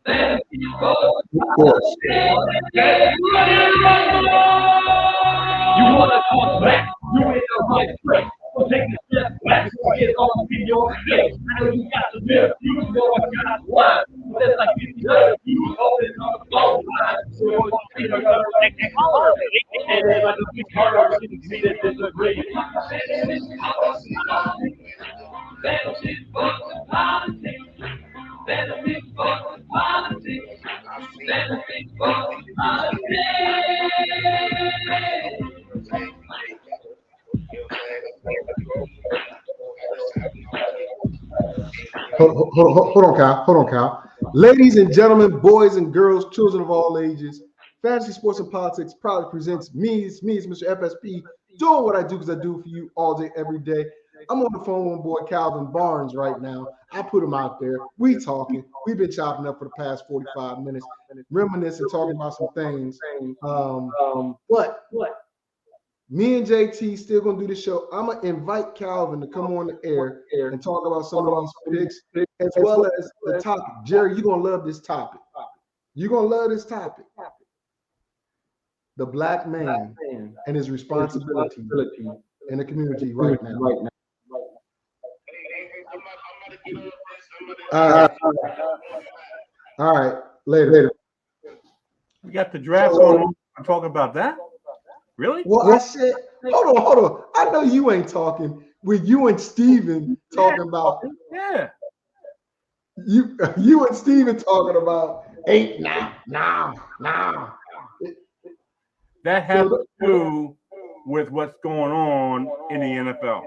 Of course. You want to come back? You in the right place. So take a step back. Get off in your face. I know you got to live. You know I got one. But it's like you open up the phone line. So you know, they can call it. And then like the hard to see that disagree. Benefit for the politics. Benefit for the politics. Benefit for the politics. Hold on, Kyle. Hold on, Kyle. Ladies and gentlemen, boys and girls, children of all ages, Fantasy Sports and Politics proudly presents me, it's Mr. FSP, doing what I do because I do for you all day, every day. I'm on the phone with boy Calvin Barnes right now. I put him out there. We talking. We've been chopping up for the past 45 minutes, reminiscing, talking about some things. But me and JT still gonna do the show. I'm gonna invite Calvin to come on the air and talk about some of these picks as well as the topic. Jerry, you're gonna love this topic. You're gonna love this topic. The black man and his responsibility in the community right now. All right, later. We got the draft going on. I'm talking about that. Really? Well, I said, hold on. I know you ain't talking with you and Steven talking about. Yeah. You and Steven talking about ain't nah. That has to do with what's going on in the NFL.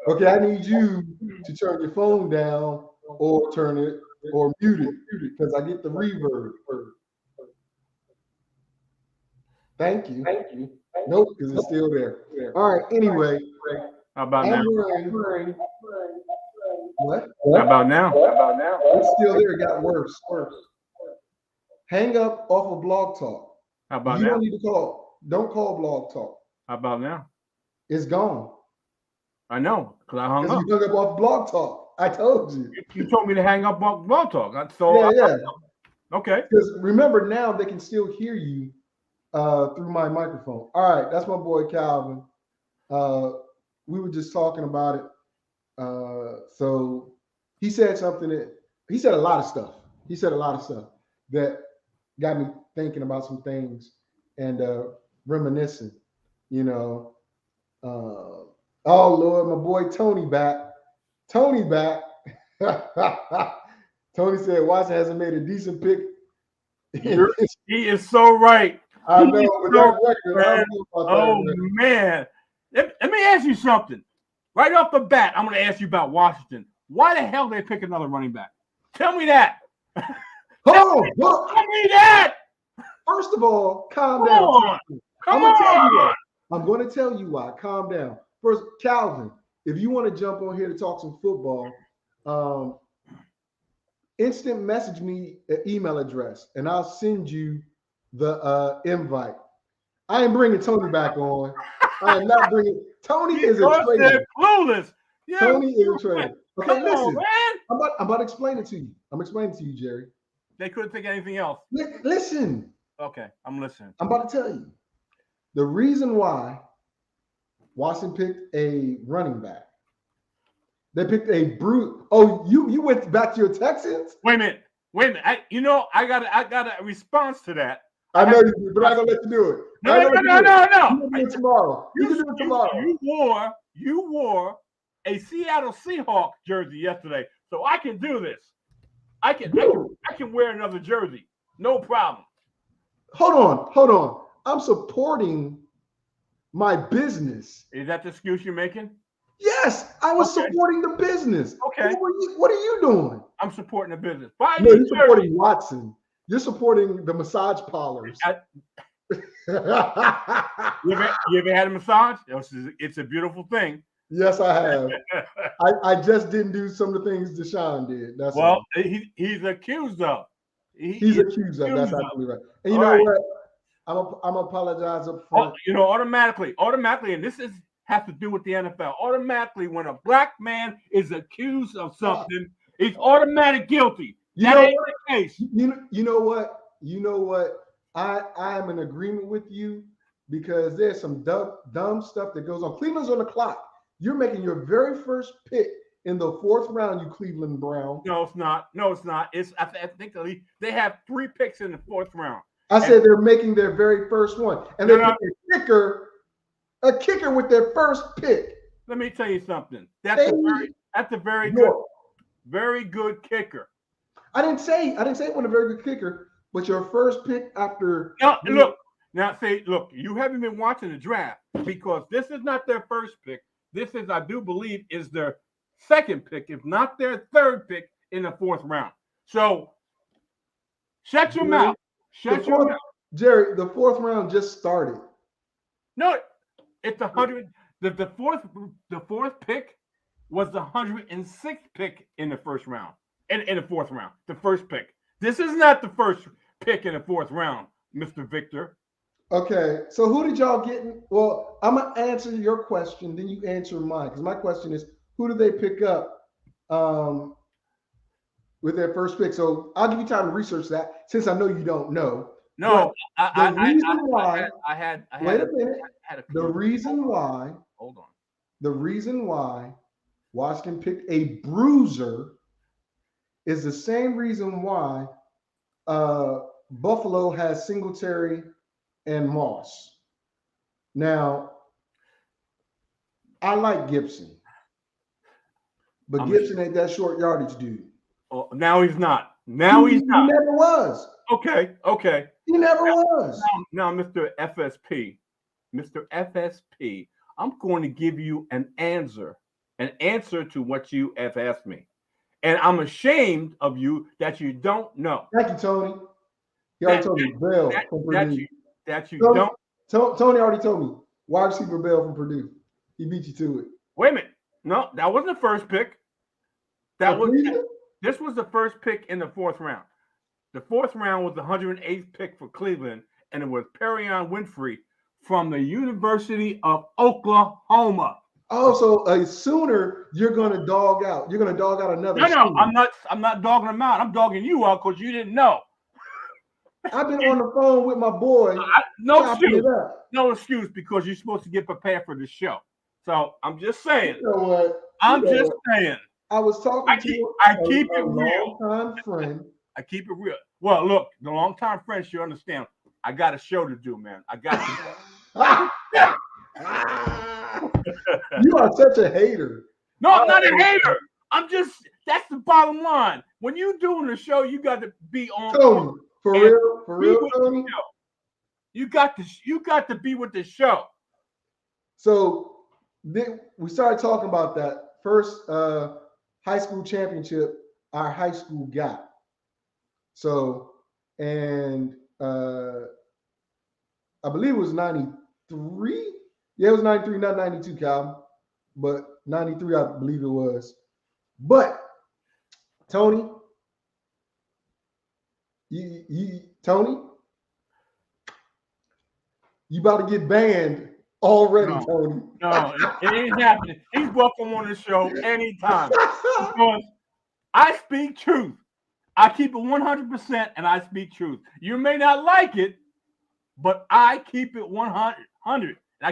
Okay, I need you to turn your phone down or turn it or mute it because I get the reverb. Thank you. Nope, because it's still there. All right, anyway. How about now? What? How about now? It's still there. It got worse. Hang up off of Blog Talk. How about you now? Don't need to call. Don't call Blog Talk. How about now? It's gone. I know, because I hung up. You hung up off Blog Talk. I told you. You told me to hang up on Blog Talk. Yeah. Okay. Because remember, now they can still hear you through my microphone. All right, that's my boy Calvin. We were just talking about it. So he said something he said a lot of stuff. He said a lot of stuff that got me thinking about some things and reminiscing, you know. Oh Lord, my boy Tony back. Tony said Watson hasn't made a decent pick. He is so right. I know, but that record, I don't know about that record. Man. Let me ask you something. Right off the bat, I'm going to ask you about Washington. Why the hell they pick another running back? Tell me that. Hold on. Tell me that. First of all, calm down. Come on. I'm going to tell you why. Calm down. First, Calvin, if you want to jump on here to talk some football, instant message me an email address, and I'll send you the invite. I ain't bringing Tony back on. I am not bringing. Tony is a traitor. Clueless. Yeah. Tony is a traitor. Okay, Come listen. on, man. I'm about to explain it to you. I'm explaining it to you, Jerry. They couldn't think of anything else. Listen. Okay, I'm listening. I'm about to tell you. The reason why Washington picked a running back. They picked a brute. Oh, you went back to your Texans? Wait a minute. I got a response to that. I know you do, but I'm gonna let you do it. No. You can do it tomorrow. You can do it tomorrow. You wore a Seattle Seahawks jersey yesterday, so I can do this. I can wear another jersey, no problem. Hold on. I'm supporting my business. Is that the excuse you're making? Yes, I was supporting the business. Okay. What are you doing? I'm supporting the business. No, you're supporting Watson. You're supporting the massage parlors. You ever had a massage? It's a beautiful thing. Yes, I have. I just didn't do some of the things Deshaun did. That's well, he's accused of. He's accused of. That's absolutely right. And you know what? I'm apologize up front. Automatically, and this has to do with the NFL. Automatically, when a black man is accused of something, he's automatic guilty. That ain't the case. You know what? I am in agreement with you because there's some dumb stuff that goes on. Cleveland's on the clock. You're making your very first pick in the 4th round, you Cleveland Brown. No, it's not. No, it's not. I think they have 3 picks in the 4th round. I said they're making their very first one, and they're a kicker with their first pick. Let me tell you something. That's a very good kicker. I didn't say it wasn't a very good kicker, but your first pick after. No, look, you haven't been watching the draft because this is not their first pick. This is, I do believe, is their 2nd pick, if not their 3rd pick in the 4th round. So shut your mouth. Shut your mouth. Jerry, the 4th round just started. No, it's 100. The fourth pick was the 106th pick in the 1st round. In the 4th round, the first pick. This is not the first pick in the 4th round, Mr. Victor. Okay, so who did y'all get? Well, I'm gonna answer your question, then you answer mine. Because my question is, who did they pick up with their first pick? So I'll give you time to research that, since I know you don't know. No, I had wait a minute. The reason why. Hold on. The reason why Washington picked a bruiser is the same reason why Buffalo has Singletary and Moss. Now, I like Gibson, but Gibson ain't that short yardage dude. Oh, now he's not. Now he's not. He never was. Okay. He never was. Now, Mr. FSP, I'm going to give you an answer to what you have asked me. And I'm ashamed of you that you don't know. Thank you, Tony. He already told me Bell from Purdue. Tony already told me wide receiver Bell from Purdue. He beat you to it. Wait a minute. No, that wasn't the first pick. This was the first pick in the 4th round. The 4th round was the 108th pick for Cleveland, and it was Perion Winfrey from the University of Oklahoma. Oh, so a Sooner you're gonna dog out. You're gonna dog out another. No, I'm not dogging them out. I'm dogging you out because you didn't know. I've been on the phone with my boy. No excuse because you're supposed to get prepared for the show. So I'm just saying. You know what? Saying. I was talking to a long-time friend. I keep it real. Well, look, the long-time friend should understand. I got a show to do, man. I got to. You are such a hater. No, I'm not a hater. That's the bottom line. When you doing the show, you got to be on. Tony, for real, Tony. You got to be with the show. So then we started talking about that first high school championship our high school got. So, and I believe it was 93. Yeah, it was 93, not 92, Calvin, but 93, I believe it was. But Tony, Tony, you about to get banned already, Tony. No, it ain't happening. He's welcome on the show anytime. Because I speak truth. I keep it 100% and I speak truth. You may not like it, but I keep it 100. And I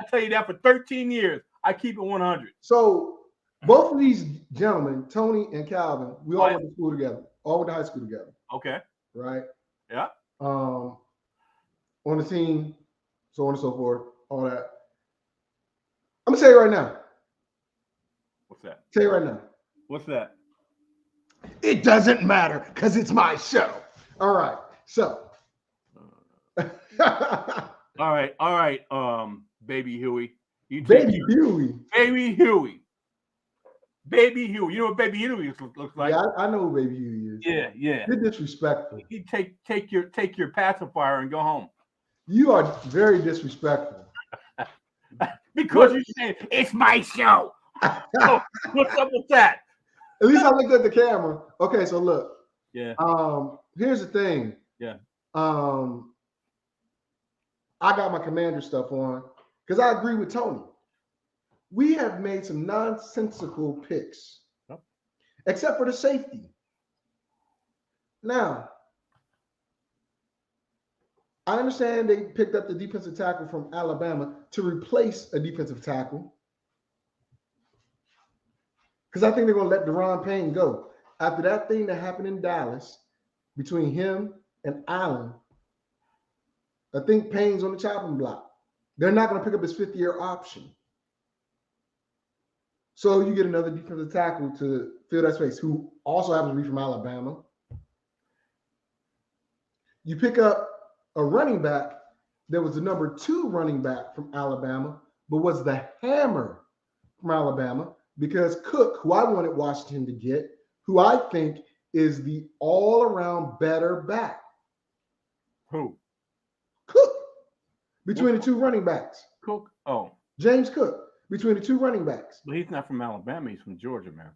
tell you that for 13 years. I keep it 100. So both of these gentlemen, Tony and Calvin, we all went to school together. All went to high school together. Okay. Right? Yeah. On the team, so on and so forth, all that. I'm gonna tell you right now. What's that? Tell you right now. What's that? It doesn't matter because it's my show. All right. So. All right. Baby Huey. Baby Huey. You know what Baby Huey looks like? Yeah, I know who Baby Huey is. Yeah. You're disrespectful. You take your pacifier and go home. You are very disrespectful. Because you said it's my show. So, what's up with that? At least I looked at the camera. Okay, so look. Yeah. Here's the thing. Yeah. I got my commander stuff on because I agree with Tony. We have made some nonsensical picks, except for the safety. Now, I understand they picked up the defensive tackle from Alabama to replace a defensive tackle because I think they're going to let Deron Payne go. After that thing that happened in Dallas between him and Allen, I think Payne's on the chopping block. They're not going to pick up his fifth-year option. So you get another defensive tackle to fill that space, who also happens to be from Alabama. You pick up a running back that was the number 2 running back from Alabama, but was the hammer from Alabama because Cook, who I wanted Washington to get, who I think is the all-around better back. Who? Cook. Between the 2 running backs. Cook? Oh. James Cook. Between the 2 running backs. But he's not from Alabama. He's from Georgia, man.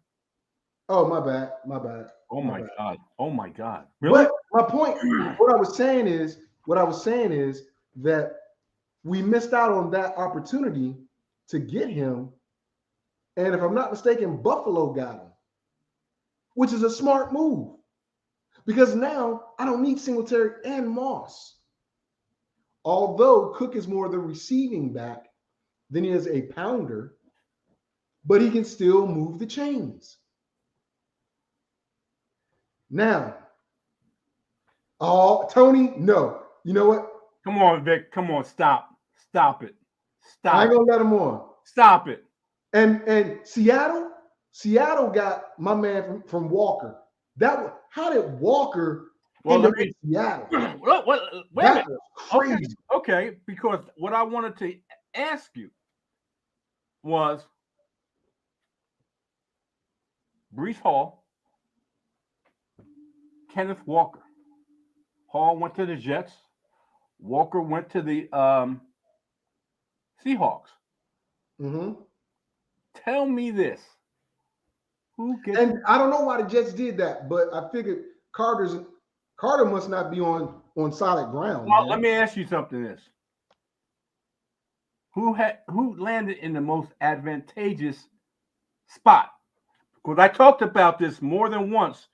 Oh, my bad. My bad. Oh, my God. Oh, my God. Really? But my point, what I was saying is that we missed out on that opportunity to get him. And if I'm not mistaken, Buffalo got him, which is a smart move. Because now I don't need Singletary and Moss. Although Cook is more the receiving back than he is a pounder, but he can still move the chains. Now, Tony, no. You know what? Come on, Vic. Come on, stop. Stop it. Stop. I ain't gonna let him on. Stop it. And Seattle got my man from Walker. How did Walker end up in Seattle? Wait a minute. Crazy. Okay, because what I wanted to ask you was Breece Hall, Kenneth Walker. Hall went to the Jets. Walker went to the Seahawks. Mm-hmm. Tell me this. Who gets? And I don't know why the Jets did that, but I figured Carter must not be on solid ground. Well, man. let me ask you something. Who landed in the most advantageous spot? Because I talked about this more than once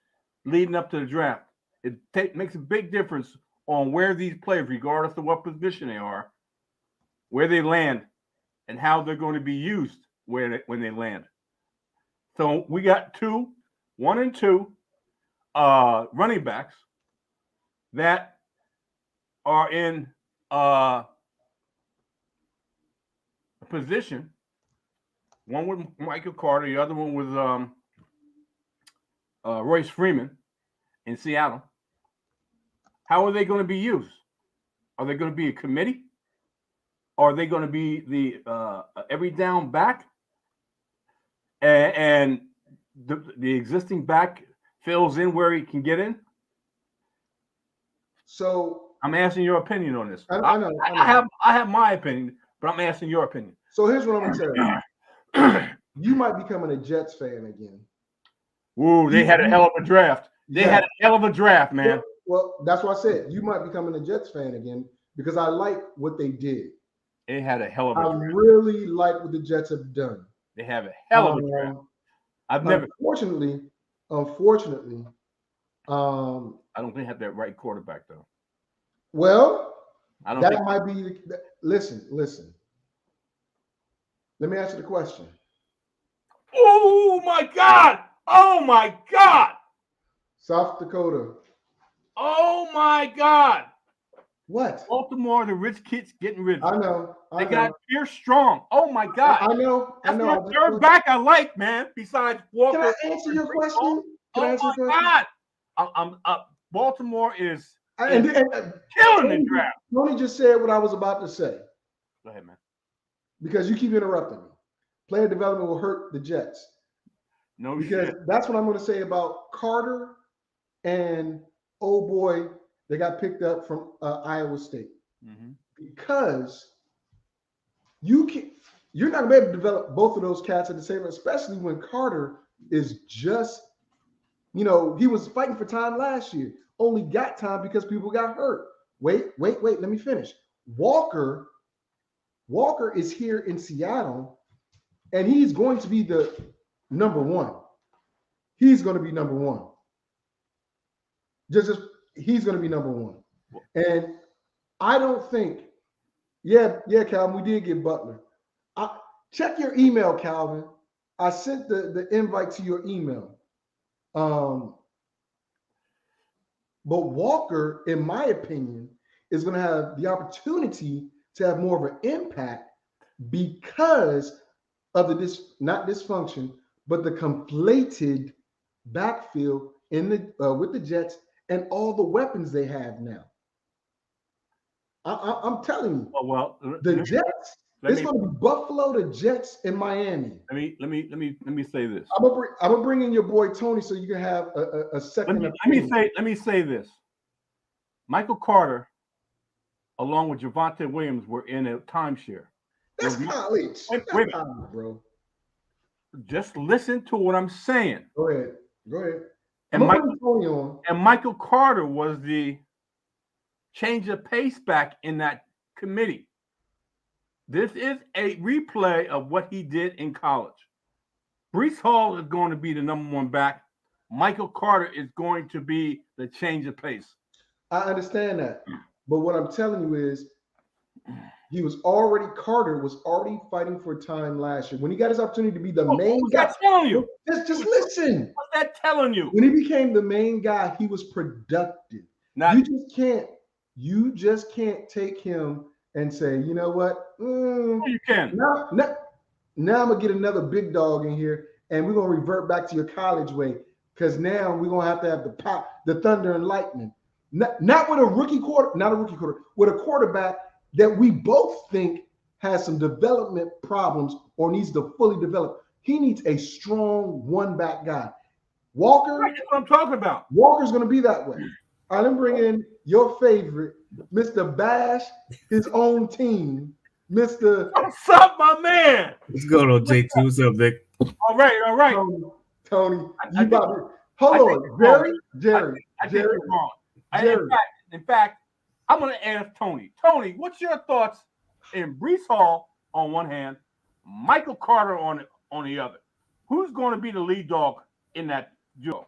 leading up to the draft. It makes a big difference on where these players, regardless of what position they are, where they land, and how they're going to be used when they land. So we got 1 and 2 running backs that are in a position. One with Michael Carter, the other one with Royce Freeman in Seattle. How are they going to be used? Are they going to be a committee? Are they going to be the every down back? And the existing back fills in where he can get in? So I'm asking your opinion on this. I know. I have my opinion, but I'm asking your opinion. So here's what I'm gonna tell you. You might be becoming a Jets fan again. Ooh, they had a hell of a draft. They had a hell of a draft, man. Well, that's why I said you might be becoming a Jets fan again because I like what they did. They had a hell of a draft. I really like what the Jets have done. They have a hell of a draft. Unfortunately, I don't think they have that right quarterback though. Well, I don't. That might be. Listen. Let me answer the question. Oh my God! Oh my God! South Dakota. Oh my God! What? Baltimore, the rich kids getting rid of. I know. They got Pierce Strong. Oh my God! I know. That's my third back I like, man. Besides Walker. Can I answer your question? God! I'm Baltimore is and killing the draft. Tony just said what I was about to say. Go ahead, man. Because you keep interrupting me. Player development will hurt the Jets. No because shit. That's what I'm going to say about Carter and old boy that got picked up from Iowa State. Mm-hmm. Because you're not going to be able to develop both of those cats at the same time, especially when Carter is just, he was fighting for time last year. Only got time because people got hurt. Wait, let me finish. Walker is here in Seattle, and he's going to be the number one. He's going to be number one. Just he's going to be number one. And I don't think, yeah, Calvin, we did get Butler. Check your email, Calvin. I sent the invite to your email. But Walker, in my opinion, is going to have the opportunity to have more of an impact because of the not dysfunction, but the conflated backfield in the with the Jets and all the weapons they have now. I'm telling you, the Jets. It's going to be Buffalo, the Jets, and Miami. Let me say this. I'm gonna bring in your boy Tony so you can have a second. Let me say this. Michael Carter, along with Javonte Williams, were in a timeshare. That's college. Wait, bro. Just listen to what I'm saying. Go ahead. And Michael Carter was the change of pace back in that committee. This is a replay of what he did in college. Breece Hall is going to be the number one back. Michael Carter is going to be the change of pace. I understand that. But what I'm telling you is Carter was already fighting for time last year. When he got his opportunity to be the main guy. What's that telling you? Just listen. What's that telling you? When he became the main guy, he was productive. You just can't take him and say, you know what? You can. Now I'm gonna get another big dog in here, and we're gonna revert back to your college way, because now we're gonna have to have the thunder and lightning. Not with a rookie quarter, with a quarterback that we both think has some development problems or needs to fully develop. He needs a strong one-back guy. Walker, that's what I'm talking about. Walker's gonna be that way. I didn't bring in your favorite, Mr. Bash, his own team, Mr. What's up, my man? What's going on, JT? What's up, Vic? All right. Tony, hold on. Jerry. In fact, I'm going to ask Tony. Tony, what's your thoughts in Breece Hall on one hand, Michael Carter on the other? Who's going to be the lead dog in that duo?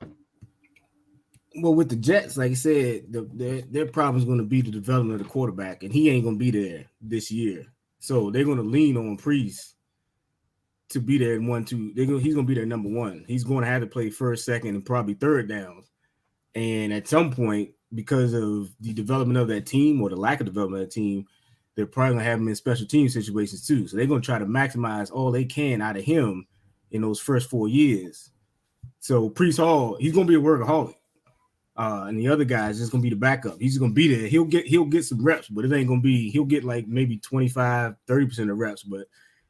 Well, with the Jets, like I said, their problem is going to be the development of the quarterback, and he ain't going to be there this year. So they're going to lean on Priest to be there in 1-2. He's going to be their number one. He's going to have to play first, second, and probably third downs. And at some point, because of the development of that team or the lack of development of that team, they're probably going to have him in special team situations too. So they're going to try to maximize all they can out of him in those first 4 years. So Priest Hall, he's going to be a workaholic. And the other guy is just going to be the backup. He's going to be there. He'll get some reps, but it ain't going to be – he'll get like maybe 25, 30% of reps, but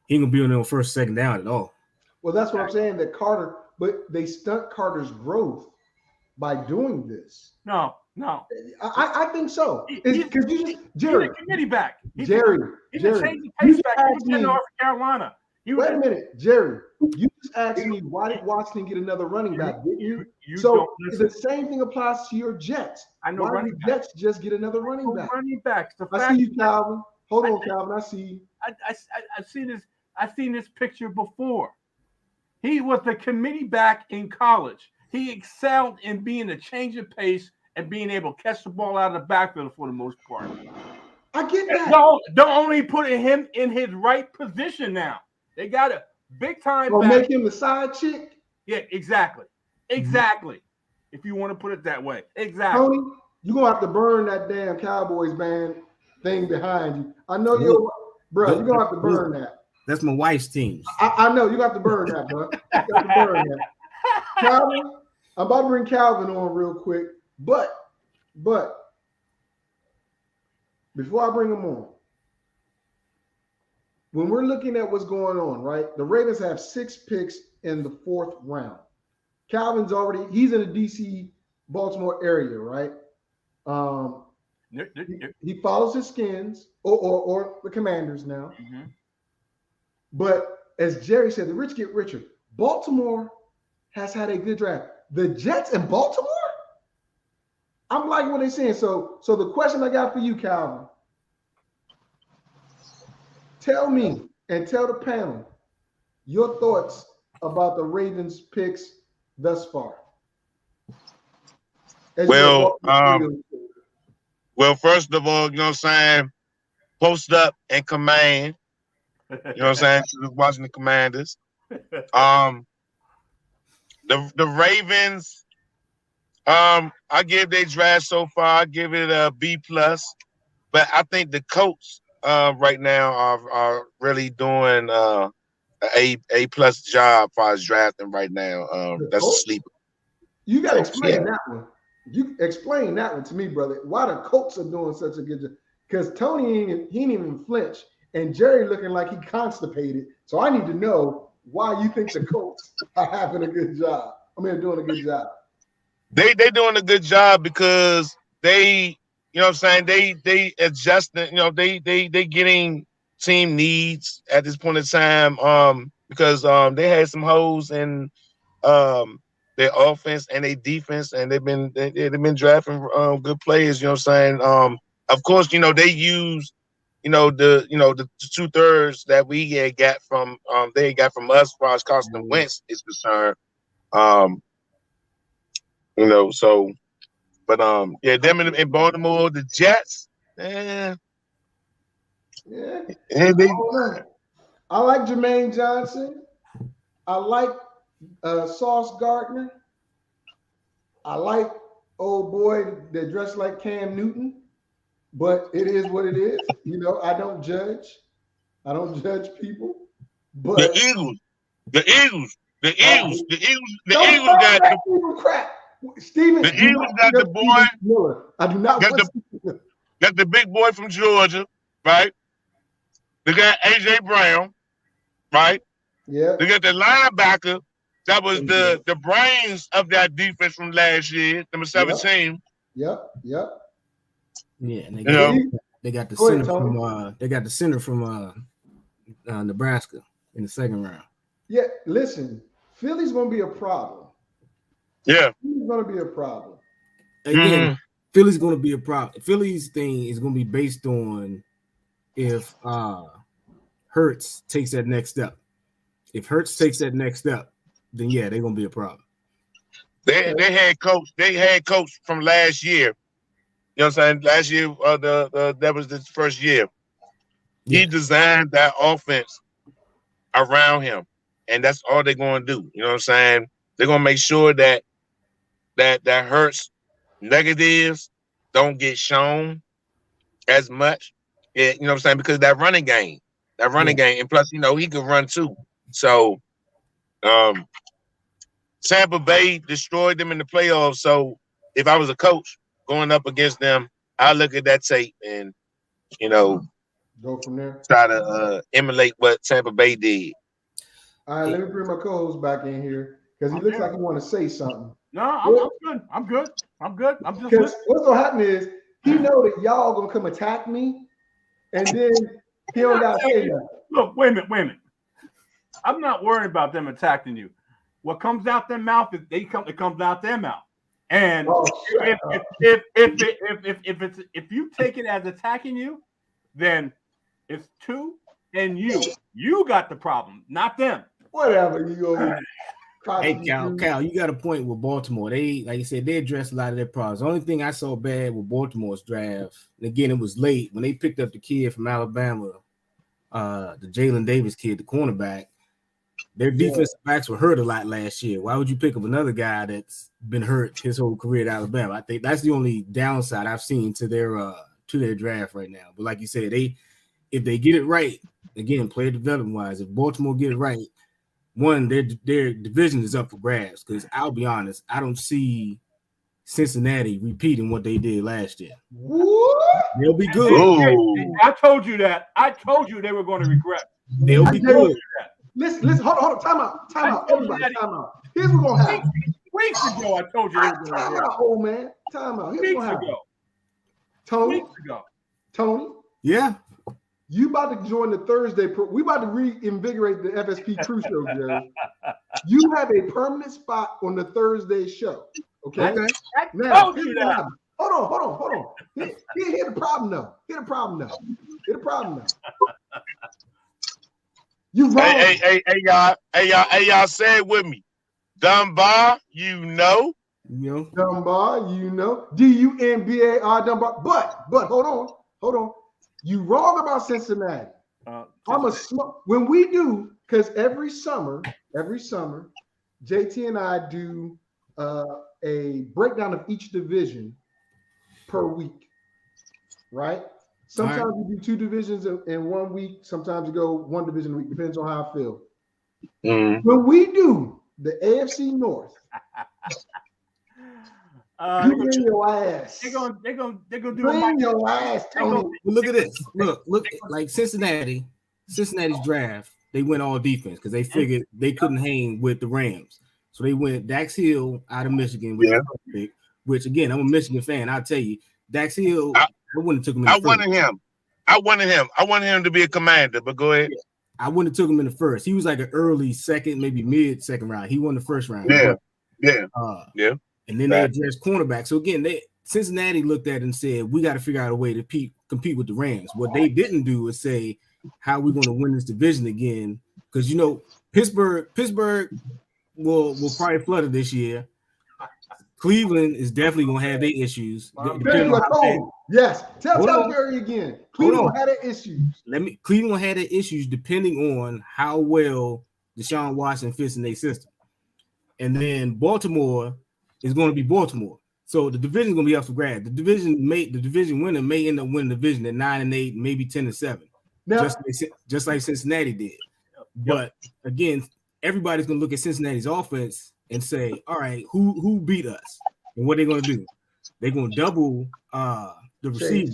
he ain't going to be on the first, second down at all. Well, that's what I'm saying, that Carter – but they stunt Carter's growth by doing this. No. I think so. Because Jerry. He's a committee back. Jerry. He's a change of pace back. He was in North Carolina. Wait a minute, Jerry. You just asked me, why did Washington get another running back, didn't you? So the same thing applies to your Jets. I know. Why did the Jets just get another running back? Running backs. I see you, Calvin. Hold on, Calvin. I see you. I've seen this picture before. He was the committee back in college. He excelled in being a change of pace and being able to catch the ball out of the backfield for the most part. I get that. Don't only put him in his right position now. They got a big time back. Make him the side chick? Yeah, exactly. Exactly. If you want to put it that way. Exactly. Tony, you're going to have to burn that damn Cowboys band thing behind you. I know you're going to have to burn that. That's my wife's team. I know. You have to burn that, bro. You have to burn that. Calvin, I'm about to bring Calvin on real quick. But before I bring him on, when we're looking at what's going on, right? The Ravens have 6 picks in the 4th round. Calvin's he's in the DC, Baltimore area, right? He follows his Skins or the Commanders now. Mm-hmm. But as Jerry said, the rich get richer. Baltimore has had a good draft. The Jets in Baltimore? I'm liking what they're saying. So the question I got for you, Calvin, tell me and tell the panel your thoughts about the Ravens picks thus far. As you Well, walk the field. well, first of all, you know what I'm saying? Post up and command. You know what I'm saying? Watching the Commanders. The Ravens. I give their draft so far. I give it a B plus. But I think the Colts right now are really doing a plus job as far as drafting right now. That's a sleeper. You got to explain that one. You explain that one to me, brother. Why the Colts are doing such a good job? Because Tony he ain't even flinch, and Jerry looking like he constipated. So I need to know why you think the Colts are having a good job. I mean, doing a good job. They doing a good job because they, you know what I'm saying, they adjusting, you know, they getting team needs at this point in time because they had some holes in their offense and their defense, and they've been drafting good players, you know what I'm saying? Of course, you know, they use the 2/3 that we had got from they got from us as far as Carson Wentz is concerned. So, but them in Baltimore, the Jets, Yeah. they, I like Jermaine Johnson. I like Sauce Gardner. I like old boy that dressed like Cam Newton, but it is what it is. You know, I don't judge. I don't judge people. But the Eagles got crap. Steven, the Eagles got the boy. Miller. I do not got the big boy from Georgia, right? They got AJ Brown, right? Yeah. They got the linebacker that was the brains of that defense from last year, number 17. Yep. Yeah, and they got the center from Nebraska in the second round. Yeah, listen, Philly's gonna be a problem. Yeah, Philly's gonna be a problem. Again, Philly's gonna be a problem. Philly's thing is gonna be based on if Hurts takes that next step. If Hurts takes that next step, then yeah, they're gonna be a problem. They had coach from last year. You know what I'm saying? Last year, that was the first year. Yeah. He designed that offense around him, and that's all they're going to do. You know what I'm saying? They're going to make sure that Hurts negatives don't get shown as much. Yeah, you know what I'm saying? Because that running game, and plus, you know, he could run too. So, Tampa Bay destroyed them in the playoffs. So, if I was a coach going up against them, I look at that tape and, you know, go from there. Try to emulate what Tampa Bay did. All right, let me bring my co-host back in here because he looks like he want to say something. No, I'm good. I'm just because what's gonna happen is he know that y'all gonna come attack me, and then he don't gotta say nothing. Look, wait a minute. I'm not worried about them attacking you. What comes out their mouth it comes out their mouth. And if you take it as attacking you, then it's two and you got the problem, not them. Whatever you go. Hey, Cal, you got a point with Baltimore. They, like you said, they addressed a lot of their problems. The only thing I saw bad with Baltimore's draft, and again, it was late when they picked up the kid from Alabama, the Jalen Davis kid, the cornerback. Their defensive backs were hurt a lot last year. Why would you pick up another guy that's been hurt his whole career at Alabama? I think that's the only downside I've seen to their draft right now. But like you said, if they get it right, again, player development wise, if Baltimore get it right, one, their division is up for grabs. Because I'll be honest, I don't see Cincinnati repeating what they did last year. What? They'll be good. I told you that. I told you they were going to regret. They'll be good. Listen, hold on, time out, everybody, time out. Here's what's gonna happen. Weeks ago, I told you they were going to regret. Time out, old man. Time out. Weeks ago. Tony. Yeah. You about to join the Thursday we about to reinvigorate the FSP Crew Show, Jerry. You have a permanent spot on the Thursday show. Okay. Now, hold on. Here the problem though. You wrong. Hey, y'all say it with me. Dunbar, you know. You know, Dunbar, you know, Dumbar, Dunbar. But hold on. You wrong about Cincinnati. When we do, because every summer, JT and I do a breakdown of each division per week, right? Sometimes we do 2 divisions in 1 week. Sometimes we go 1 division a week. Depends on how I feel. When we do the AFC North, you bring your ass. They're gonna do Bring your ass, Tony. look at this. Look, like Cincinnati's draft. They went all defense because they figured they couldn't hang with the Rams. So they went Dax Hill out of Michigan with the first pick, which again, I'm a Michigan fan. I'll tell you, Dax Hill, I wouldn't have took him in the first. I wanted him to be a commander, but go ahead. I wouldn't have took him in the first. He was like an early second, maybe mid second round. He won the first round. Yeah. And then they addressed cornerback. So again, Cincinnati looked at it and said, we got to figure out a way to compete with the Rams. What they didn't do is say, how are we going to win this division again? Because, you know, Pittsburgh will probably flood it this year. Cleveland is definitely going to have their issues. Yes. Tell Jerry again. Cleveland had their issues. Cleveland had their issues depending on how well Deshaun Watson fits in their system. And then Baltimore is going to be Baltimore. So the division is going to be up for grabs. The division winner may end up winning the division at 9-8, maybe 10-7. Now, just like Cincinnati did. But again, everybody's going to look at Cincinnati's offense and say, all right, who beat us? And what they're going to do? They're going to double the receiver.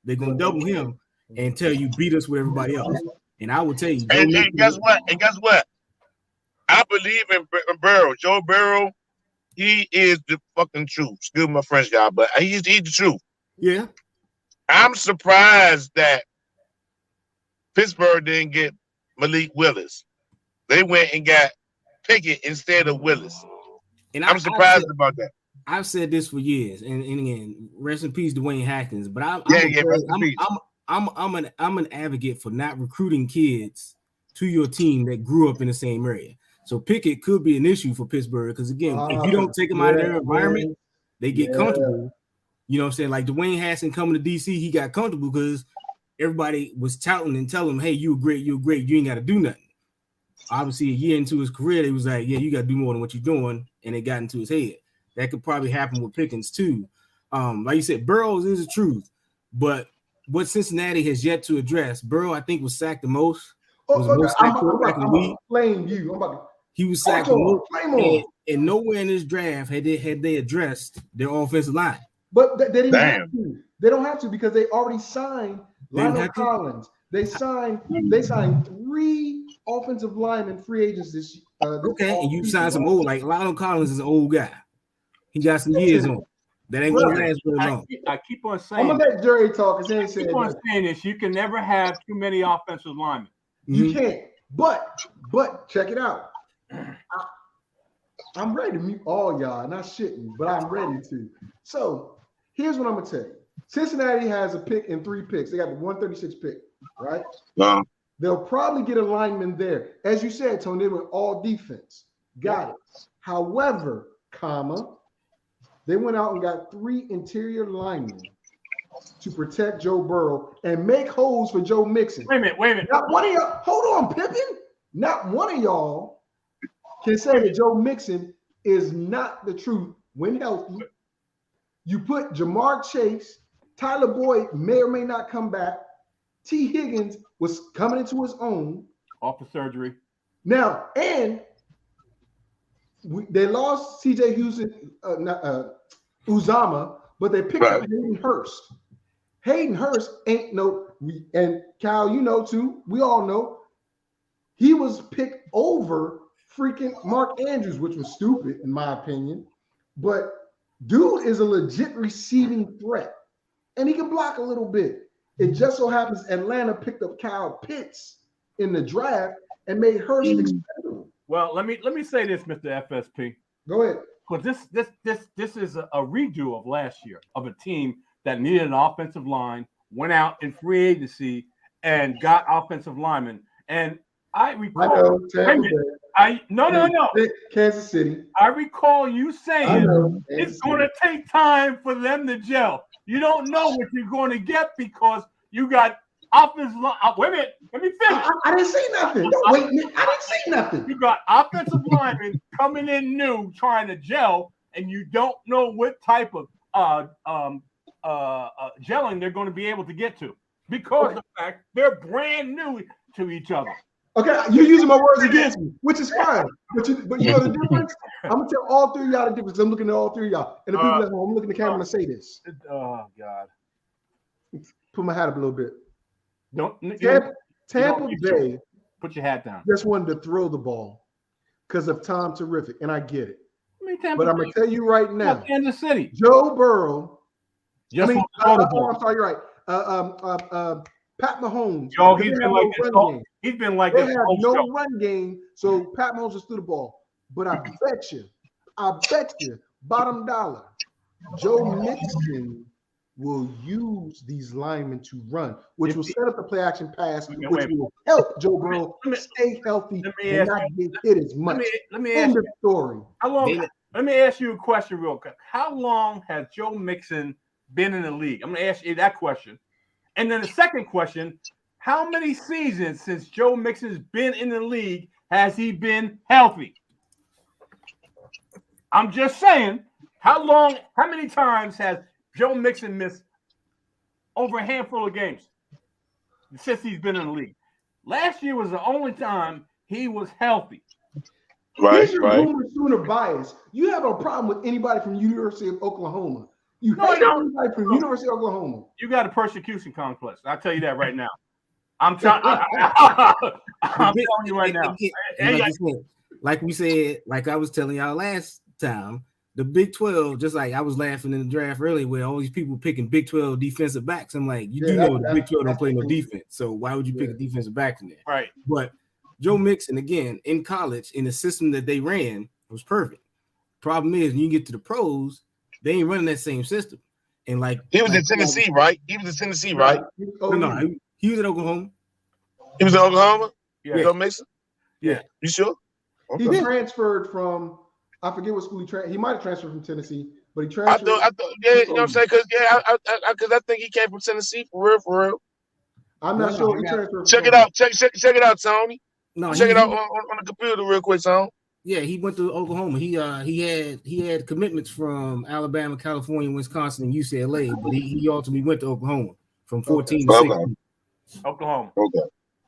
They're going to double him and tell you beat us with everybody else. And I will tell you. And guess what? I believe in Burrow. Joe Burrow, he is the fucking truth. Excuse my French guy, but he's the truth. Yeah. I'm surprised that Pittsburgh didn't get Malik Willis. They went and got Pickett instead of Willis. And I'm surprised about that. I've said this for years, and again, rest in peace, Dwayne Haskins. But I'm an advocate for not recruiting kids to your team that grew up in the same area. So Pickett could be an issue for Pittsburgh because again, if you don't take them out of their environment, they get comfortable. You know what I'm saying? Like Dwayne Haskins coming to DC, he got comfortable because everybody was touting and telling him, "Hey, you're great, you ain't got to do nothing." Obviously, a year into his career, they was like, "Yeah, you got to do more than what you're doing," and it got into his head. That could probably happen with Pickens too. Like you said, Burrows is the truth, but what Cincinnati has yet to address, Burrow I think was sacked the most. He was sacked the most, and nowhere in this draft had they addressed their offensive line. But they didn't have to. They don't have to because they already signed Lionel Collins. They signed 3 offensive linemen free agents this okay, and you signed some old, like Lionel Collins is an old guy. He got some years on. That ain't gonna last very long. I keep on saying. I'm gonna let Jerry talk. I keep on saying this. You can never have too many offensive linemen. You can't. But check it out. I'm ready to meet all y'all, not shitting, but I'm ready to. So here's what I'm gonna tell you. Cincinnati has a pick and 3 picks. They got the 136 pick, right? They'll probably get a lineman there. As you said, Tony, they went all defense. Got it. However, they went out and got 3 interior linemen to protect Joe Burrow and make holes for Joe Mixon. Wait a minute. Not one of y'all, hold on, Pippin. Not one of y'all can say that Joe Mixon is not the truth when healthy. You put Jamar Chase, Tyler Boyd may or may not come back. T. Higgins was coming into his own. Off the surgery. Now, and they lost C.J. Houston, Uzama, but they picked up Hayden Hurst. Hayden Hurst ain't and Cal, you know too, we all know, he was picked over freaking Mark Andrews, which was stupid in my opinion. But dude is a legit receiving threat, and he can block a little bit. It just so happens Atlanta picked up Kyle Pitts in the draft and made Hurst expendable. Well, let me say this, Mr. FSP. Go ahead. Because this is a redo of last year of a team that needed an offensive line, went out in free agency and got offensive linemen. And I I recall. know, Wait a Tampa minute. Bay. No. Kansas City. I recall you I saying know. it's going to take time for them to gel. You don't know what you're going to get because you got offensive line. Wait a minute. Let me finish. I didn't say nothing. Don't wait. I didn't say nothing. You got offensive linemen coming in new, trying to gel, and you don't know what type of gelling they're going to be able to get to because of the fact they're brand new to each other. Okay, you're using my words against me, which is fine. But you know the difference? I'm gonna tell all three of y'all the difference. I'm looking at all three of y'all. And the people at home, I'm looking at the camera and say this. Oh God. Put my hat up a little bit. Tampa Bay put your hat down. just wanted to throw the ball because of Tom Terrific, and I get it. But I'm gonna tell you right now, Kansas City. Joe Burrow. I'm sorry, you're right. Pat Mahomes. Yo, he's been like they this. They have no run game, so Pat Mahomes just threw the ball. But I bet you, bottom dollar, Joe Mixon will use these linemen to run, which will set up the play action pass, which will help Joe Burrow stay healthy and not get hit as much. Let me ask you. Story. Let me ask you a question real quick. How long has Joe Mixon been in the league? I'm going to ask you that question. And then the second question, how many seasons since Joe Mixon's been in the league has he been healthy? I'm just saying, how many times has Joe Mixon missed over a handful of games since he's been in the league? Last year was the only time he was healthy. Right. Boomer Sooner bias. You have a problem with anybody from University of Oklahoma. You hate anybody from University of Oklahoma. You got a persecution complex. I'll tell you that right now. I'm telling you right now. Like we said, like I was telling y'all last time, the Big 12, just like I was laughing in the draft earlier where all these people picking Big 12 defensive backs. I'm like, you do know the Big 12 don't play no defense. So why would you pick a defensive back from there? Right. But Joe Mixon, again, in college, in the system that they ran, was perfect. Problem is, when you get to the pros, they ain't running that same system. And like he was in Tennessee, right? He was in Tennessee, right? No, he was in Oklahoma. He was in Oklahoma? Yeah. Joe Mixon? Yeah. You sure? Okay. He transferred from, I forget what school he might have transferred from Tennessee, but he transferred. I thought, yeah, you know what I'm saying? Because I think he came from Tennessee for real. I'm not sure he transferred. Check it out. Check it out, Tony. No, check it out on the computer real quick, Tony. Yeah, he went to Oklahoma. He had commitments from Alabama, California, Wisconsin, and UCLA, but he ultimately went to Oklahoma from 14 to 16. Oklahoma. Okay.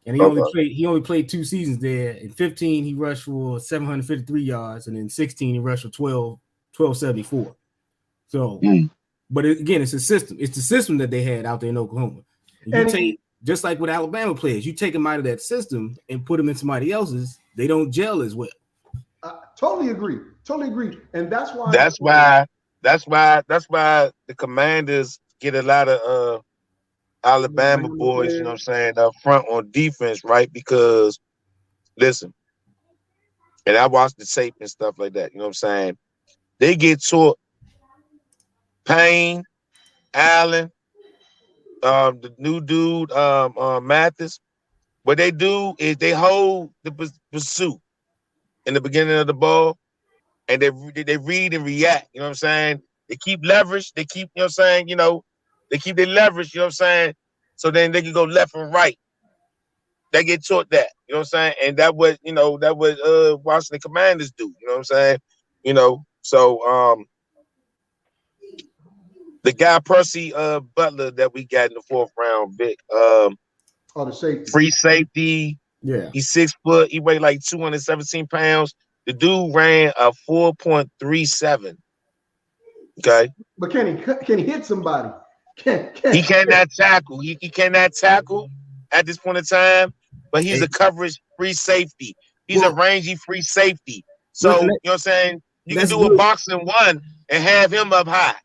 And he only played 2 seasons there. In 15, he rushed for 753 yards, and in 16, he rushed for 1274. So, but again, it's a system. It's the system that they had out there in Oklahoma. Just like with Alabama players, you take them out of that system and put them in somebody else's, they don't gel as well. Totally agree. And that's why the Commanders get a lot of Alabama boys, you know what I'm saying, up front on defense, right? Because listen, and I watched the tape and stuff like that, you know what I'm saying? They get taught Payne, Allen, the new dude, Mathis. What they do is they hold the pursuit in the beginning of the ball, and they read and react. You know what I'm saying? They keep leverage. They keep, you know what I'm saying? They keep their leverage. You know what I'm saying? So then they can go left and right. They get taught that. You know what I'm saying? And that what Washington Commanders do. You know what I'm saying? So the guy Percy Butler that we got in the 4th round, Vic. The safety. Free safety. Yeah. He's 6 foot. He weighed like 217 pounds. The dude ran a 4.37. Okay. But can he hit somebody? He cannot tackle. He cannot tackle at this point in time, but he's a coverage free safety. He's a rangy free safety. So, you know what I'm saying? You can do a boxing one and have him up high.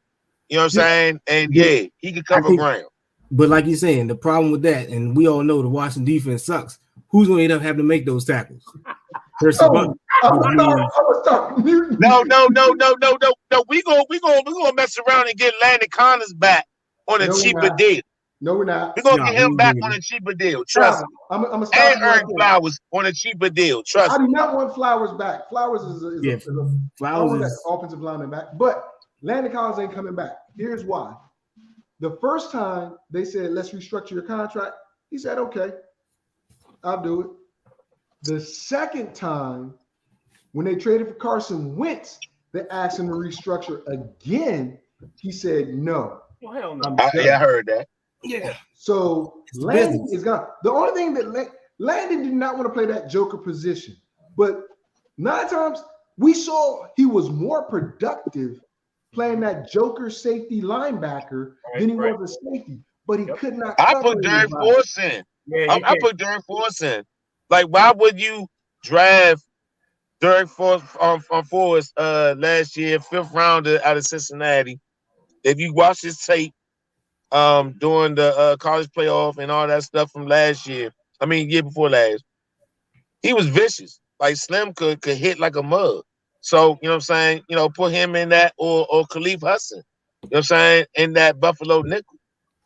You know what I'm saying? And he can cover ground. But like you're saying, the problem with that, and we all know the Washington defense sucks. Who's going to end up having to make those tackles? No. We gonna mess around and get Landon Connors back on a cheaper deal. No, we're not. We're gonna No, get we him ain't back doing on it. a cheaper deal. Trust me. I'm gonna stop And you right Eric there. Flowers on a cheaper deal. Trust I me. do not want Flowers back. Flowers is Yeah, I don't Flowers want that is offensive lineman back. But Landon Collins ain't coming back. Here's why. The first time they said, let's restructure your contract, he said, okay, I'll do it. The second time, when they traded for Carson Wentz, they asked him to restructure again. He said, no. Well, hell no. I heard that. yeah. So It's Landon business. is gone. The only thing that Landon did not want to play that joker position, but 9 times we saw he was more productive playing that joker safety linebacker than he was a safety, but he could not. I cover put Derek anybody. Force in. Yeah, I put Derek Force in. Like, why would you draft Derek Force on Force last year, 5th rounder out of Cincinnati? If you watch his tape during the college playoff and all that stuff from last year, I mean year before last, he was vicious. Like Slim could hit like a mug. So, you know what I'm saying? You know, put him in that or Khalif Hudson. You know what I'm saying? In that Buffalo nickel.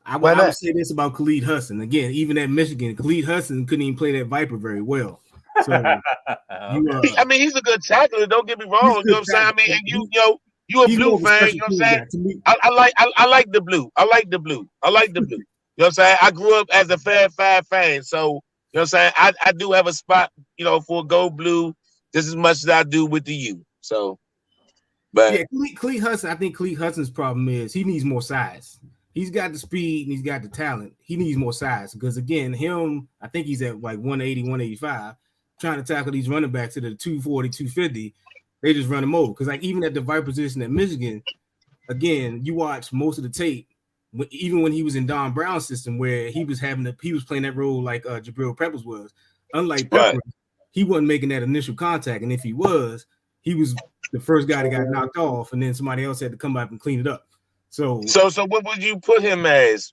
I Why would not? say this about Khalid Hudson. Again, even at Michigan, Khalid Hudson couldn't even play that Viper very well. So I mean, he's a good tackler. Don't get me wrong. You know what I'm saying? I mean, and you a he's blue more of a fan. special You know what teams I'm guy. saying? To me, I like the blue. I like the blue. I like the blue. You know what I'm saying? I grew up as a Fab Five fan, so you know what I'm saying. I do have a spot, you know, for gold blue just as much as I do with the U. So, but yeah, Khalid Hudson. I think Khalid Hudson's problem is he needs more size. He's got the speed and he's got the talent. He needs more size because again, I think he's at like 180, 185, trying to tackle these running backs at the 240, 250. They just run him over. Because like even at the Viper position at Michigan, again, you watch most of the tape, even when he was in Don Brown's system, where he was playing that role like Jabril Peppers was. Unlike Peppers, he wasn't making that initial contact, and if he was the first guy that got knocked off, and then somebody else had to come up and clean it up. So what would you put him as?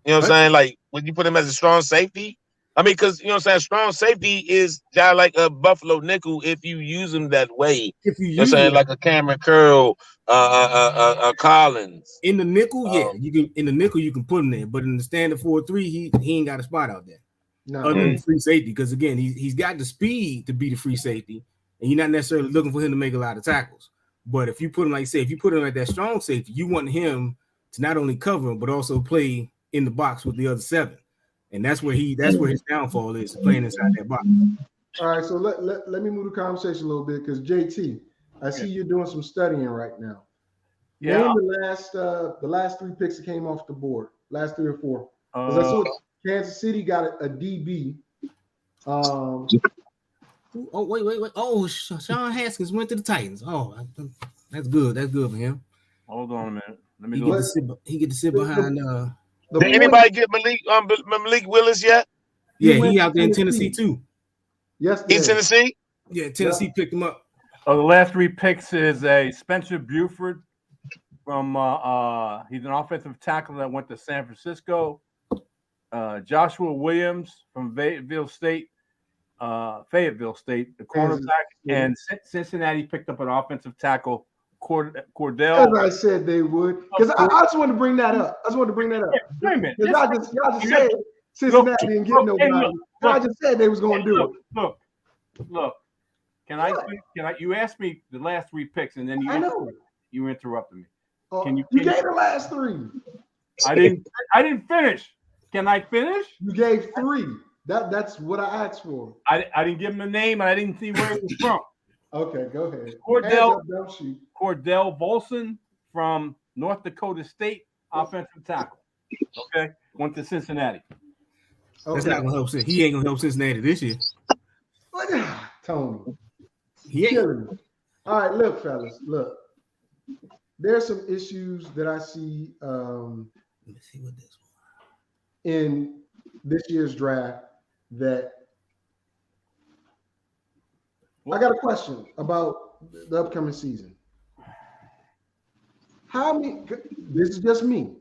You know what I'm saying? Like, would you put him as a strong safety? I mean, because you know what I'm saying, strong safety is kind of like a Buffalo nickel if you use him that way. if you You know what I'm use saying, him like a Cameron Curl, Collins. in the nickel, you can in the nickel you can put him there, but in the standard 4-3, he ain't got a spot out there. No. Other than free safety, because again, he's got the speed to be the free safety, and you're not necessarily looking for him to make a lot of tackles. But if you put him, like say, if you put him at that strong safety, you want him to not only cover but also play in the box with the other 7, and that's where his downfall is, playing inside that box. All right, so let me move the conversation a little bit because JT, I see you're doing some studying right now. Yeah. Name the last 3 picks that came off the board, last 3 or 4. Because I saw Kansas City got a DB. Oh wait! Oh, Sean Haskins went to the Titans. Oh, that's good. That's good for him. Hold on a minute. Let me He go. get to sit behind. Did anybody get Malik Willis yet? He out there in Tennessee too. Yes, In Tennessee? Yeah, Tennessee picked him up. The last 3 picks is a Spencer Buford from he's an offensive tackle that went to San Francisco. Joshua Williams from Fayetteville State, the cornerback, and Cincinnati picked up an offensive tackle, Cordell. As I said they would, because I just wanted to bring that up. Wait a minute. Y'all just said Cincinnati didn't get nobody. I just said they was going to do it. Look. Can I? You asked me the last 3 picks, and then you interrupted me. You gave the last 3. I didn't finish. Can I finish? You gave 3. That's what I asked for. I didn't give him a name, and I didn't see where it was from. Okay, go ahead. Cordell Volson from North Dakota State, offensive tackle. Okay, went to Cincinnati. That's not gonna help. He ain't gonna help Cincinnati this year. Tony, he ain't. All right, look, fellas, look. There's some issues that I see. Let me see what this one. In this year's draft that I got a question about the upcoming season. This is just me.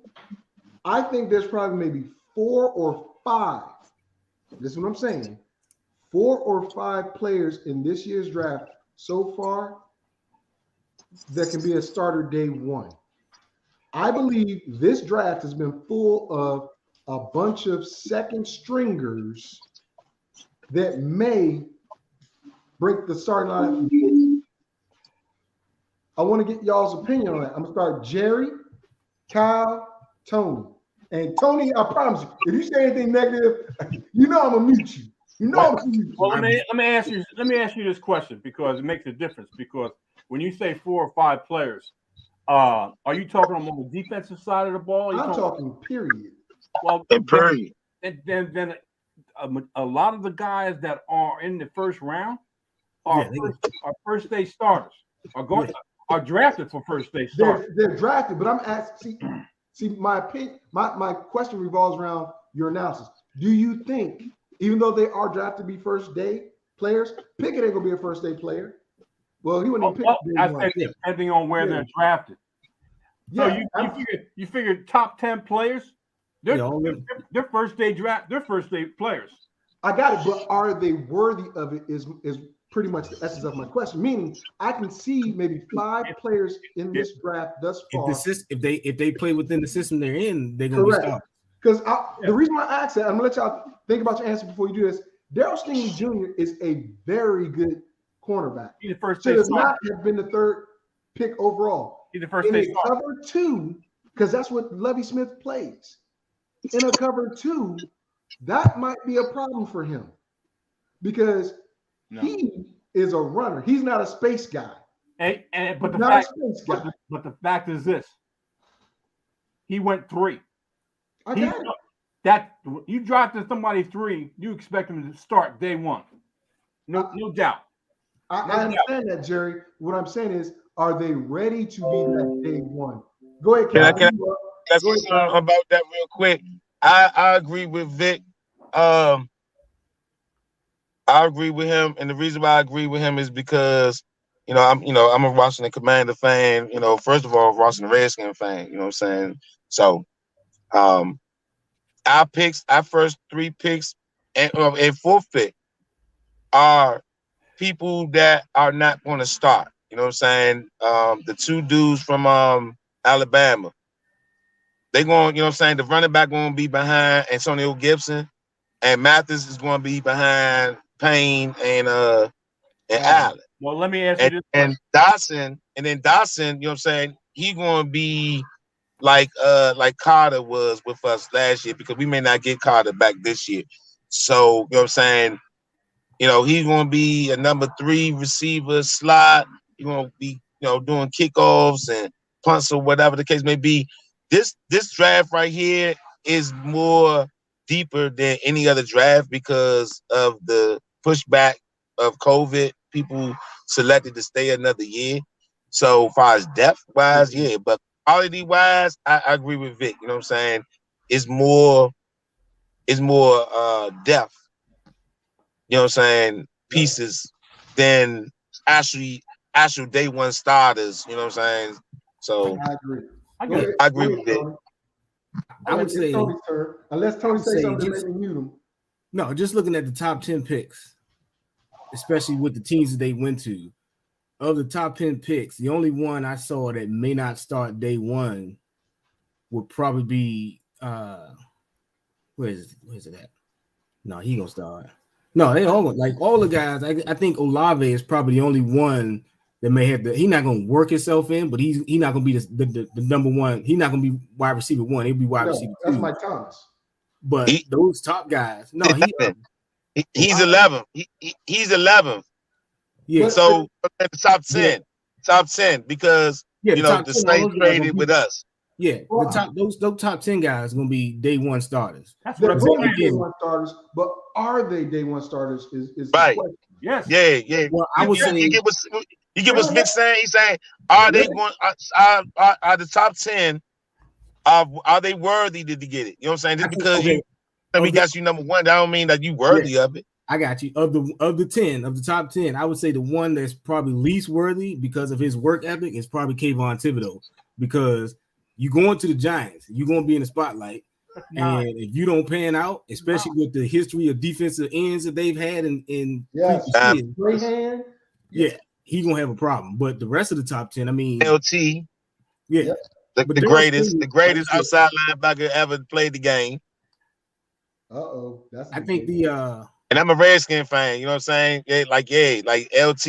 I think there's probably maybe 4 or 5. This is what I'm saying. 4 or 5 players in this year's draft so far that can be a starter day 1. I believe this draft has been full of a bunch of second stringers that may break the starting line. I want to get y'all's opinion on that. I'm gonna start Jerry, Kyle, Tony. And Tony, I promise you, if you say anything negative, you know I'm gonna mute you. You know I'm gonna mute you. Well, let me ask you this question because it makes a difference. Because when you say 4 or 5 players, are you talking on the defensive side of the ball? I'm talking period. Well, period. Then a lot of the guys that are in the first round are first day starters. Are drafted for first day starters. They're drafted, but I'm asking. See, my opinion, my question revolves around your analysis. Do you think, even though they are drafted to be first day players, Pickett ain't gonna be a first day player? Well, he wouldn't even pick. I think depending on where they're drafted. So you figure top 10 players, they're first day draft, they're first day players. I got it, but are they worthy of it? Is pretty much the essence of my question. Meaning, I can see maybe 5 players in this draft thus far. If they play within the system they're in, they're gonna be started. Because the reason why I asked that, I'm gonna let y'all think about your answer before you do this. Darryl Stingley Jr. is a very good cornerback. He's the first day starter. Should not have been the 3rd pick overall. He's the first day starter. Cover 2, because that's what Lovie Smith plays. In a cover 2, that might be a problem for him because he is a runner. He's not a space guy. But the fact is this: he went 3. I got it. That you drafted somebody 3, you expect him to start day 1. No doubt. I understand that, Jerry. What I'm saying is, are they ready to be that day 1? Go ahead, Kevin. Let's talk about that real quick. I agree with Vic. I agree with him, and the reason why I agree with him is because I'm a Washington Commander fan. First of all, Washington Redskin fan. You know what I'm saying? So, our first 3 picks, and 4th pick are people that are not going to start. You know what I'm saying? The 2 dudes from Alabama. They going, the running back going to be behind Antonio Gibson, and Mathis is going to be behind Payne and Allen. Well, let me ask you this. And Dotson, you know what I'm saying? He going to be like Carter was with us last year, because we may not get Carter back this year. So, you know what I'm saying? He's going to be a number 3 receiver slot. He's going to be, doing kickoffs and punts or whatever the case may be. This draft right here is more deeper than any other draft because of the pushback of COVID. People selected to stay another year. So, as far as depth wise, yeah, but quality wise, I agree with Vic. You know what I'm saying? It's more depth. You know what I'm saying? Pieces than actual day 1 starters. You know what I'm saying? So I agree. I agree with it. I would say, unless Tony says something, let me mute him. No, just looking at the top 10 picks, especially with the teams that they went to. Of the top 10 picks, the only one I saw that may not start day 1 would probably be where's it at? No, he gonna start. No, they all all the guys. I think Olave is probably the only one that may have he's not gonna work himself in, but he's not gonna be the number 1. He's not gonna be wide receiver 1. He'll be wide receiver 2. That's Mike Thomas. But those top guys, no, he's 11th. He's 11th. Yeah. So at the top 10, top 10 because the Saints traded with us. Yeah, those top 10 guys are gonna be day 1 starters. That's what I'm saying. Day 1 starters, but are they day 1 starters? Is right? Yes. Yeah. Well, I would say you get what Vic saying. He's saying, are they going? Are the top 10? Are they worthy to get it? You know what I'm saying? Just because we got you number 1, that don't mean that you worthy of it. I got you. Of the top 10, I would say the one that's probably least worthy because of his work ethic is probably Kayvon Thibodeau, because you going to the Giants, you're gonna be in the spotlight, and if you don't pan out, especially with the history of defensive ends that they've had in previous years, he's gonna have a problem. But the rest of the top 10, I mean, the greatest outside linebacker ever played the game. That's. I think the And I'm a Redskin fan. You know what I'm saying? Yeah, like LT.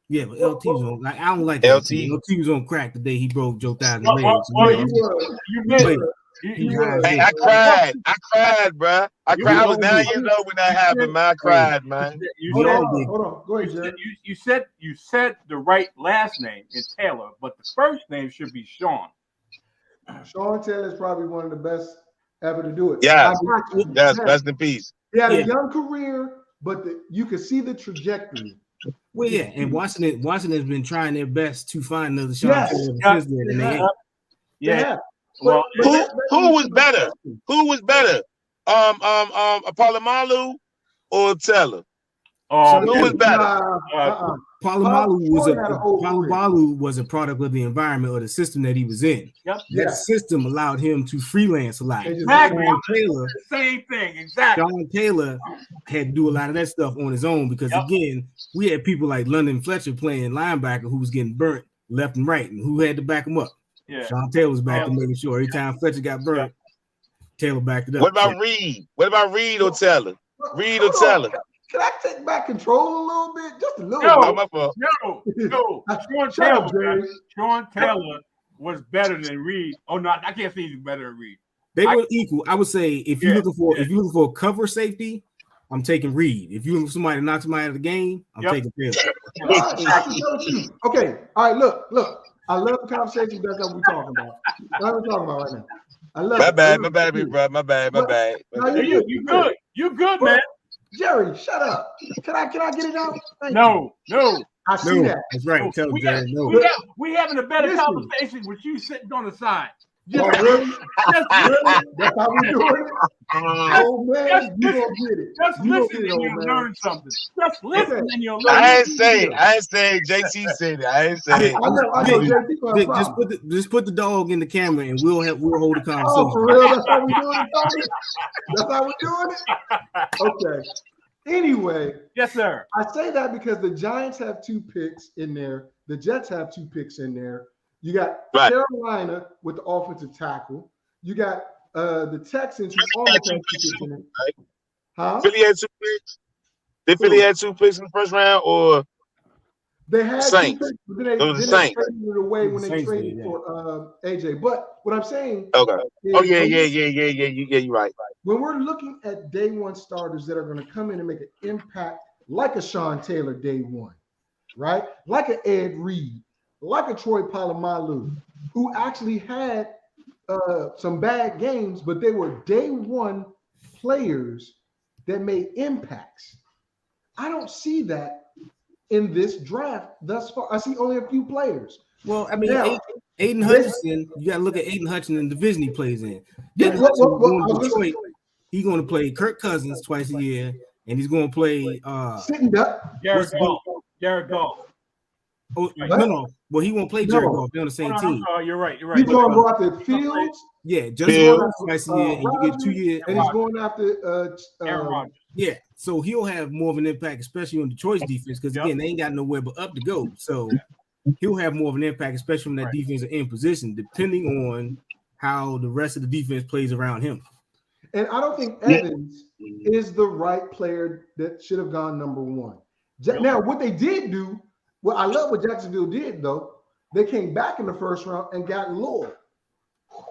Yeah, but LT was on. Like, I don't like LT. LT was on crack the day he broke Joe Thousand Well, legs. you made He high as Hey, hell. I cried, bro. I cried. I was 9 years old when that happened, man. I cried, man. We all did. Hold on. Go ahead, Jerry. You said the right last name is Taylor, but the first name should be Sean. Sean Taylor is probably one of the best ever to do it. Yes, rest in peace. He had a young career, but you could see the trajectory. Well, yeah, and Washington has been trying their best to find another Sean Taylor since then, and they ain't. Yeah. Well, who was better? Who was better? Apollo or Taylor? Who was better? Palomalu was a product of the environment or the system that he was in. Yep. That system allowed him to freelance a lot. Exactly. Same thing. Exactly. Sean Taylor had to do a lot of that stuff on his own because again, we had people like London Fletcher playing linebacker who was getting burnt left and right, and who had to back him up. Yeah. Sean Taylor was back and making sure every time Fletcher got burnt, Taylor backed it up. What about Reed? What about Reed or Taylor? Reed or Taylor? Can I take back control a little bit? Just a little bit. No. Sean Taylor was better than Reed. Oh no, I can't say he's better than Reed. They were equal. I would say if you're looking for a cover safety, I'm taking Reed. If you're looking for somebody to knock somebody out of the game, I'm taking Taylor. Okay. All right. Look. I love the conversation. That's what we're talking about. That's what we're talking about right now. I love my bad, bro. My bad. No, You good, man. Jerry, shut up. Can I get it out? No. I see that. That's right. Tell Jerry no. We having a better conversation with you sitting on the side. Really? That's how we doing it? Oh man, you gonna get it. Just listen and you'll learn something. Just listen and you'll learn. I ain't saying JT said it. I ain't saying. I know JT just put the dog in the camera and we'll hold the conversation. Oh, for real? That's how we doing it, That's how we doing it? Okay. Anyway. Yes, sir. I say that because the Giants have 2 picks in there. The Jets have 2 picks in there. You got Carolina with the offensive tackle. You got the Texans who almost have 2 picks in there. Huh? Philly had 2 picks. Did Philly had 2 picks in the first round, or they had Saints? 2 picks, but then they traded it away when they traded for AJ. But what I'm saying, you're right. When we're looking at day one starters that are going to come in and make an impact, like a Sean Taylor day one, right? Like an Ed Reed, like a Troy Polamalu, who actually had some bad games, but they were day one players that made impacts. I don't see that in this draft thus far. I see only a few players. Well, I mean, Aiden Hutchinson, you got to look at Aiden Hutchinson and the division he plays in. He's going to play Kirk Cousins twice a year, and he's going to play sitting duck. Jared Goff. Oh, no. Well, he won't play Jared Goff. They're on the same team. You're right. He's going to go after Fields. Yeah, just twice a year, and you get 2 years. And he's going after Aaron Rodgers. Yeah, so he'll have more of an impact, especially on Detroit's defense, because again, they ain't got nowhere but up to go. So he'll have more of an impact, especially when that defense is in position, depending on how the rest of the defense plays around him. And I don't think Evans is the right player that should have gone number 1. Now, what they did do, well, I love what Jacksonville did, though. They came back in the first round and got Lloyd.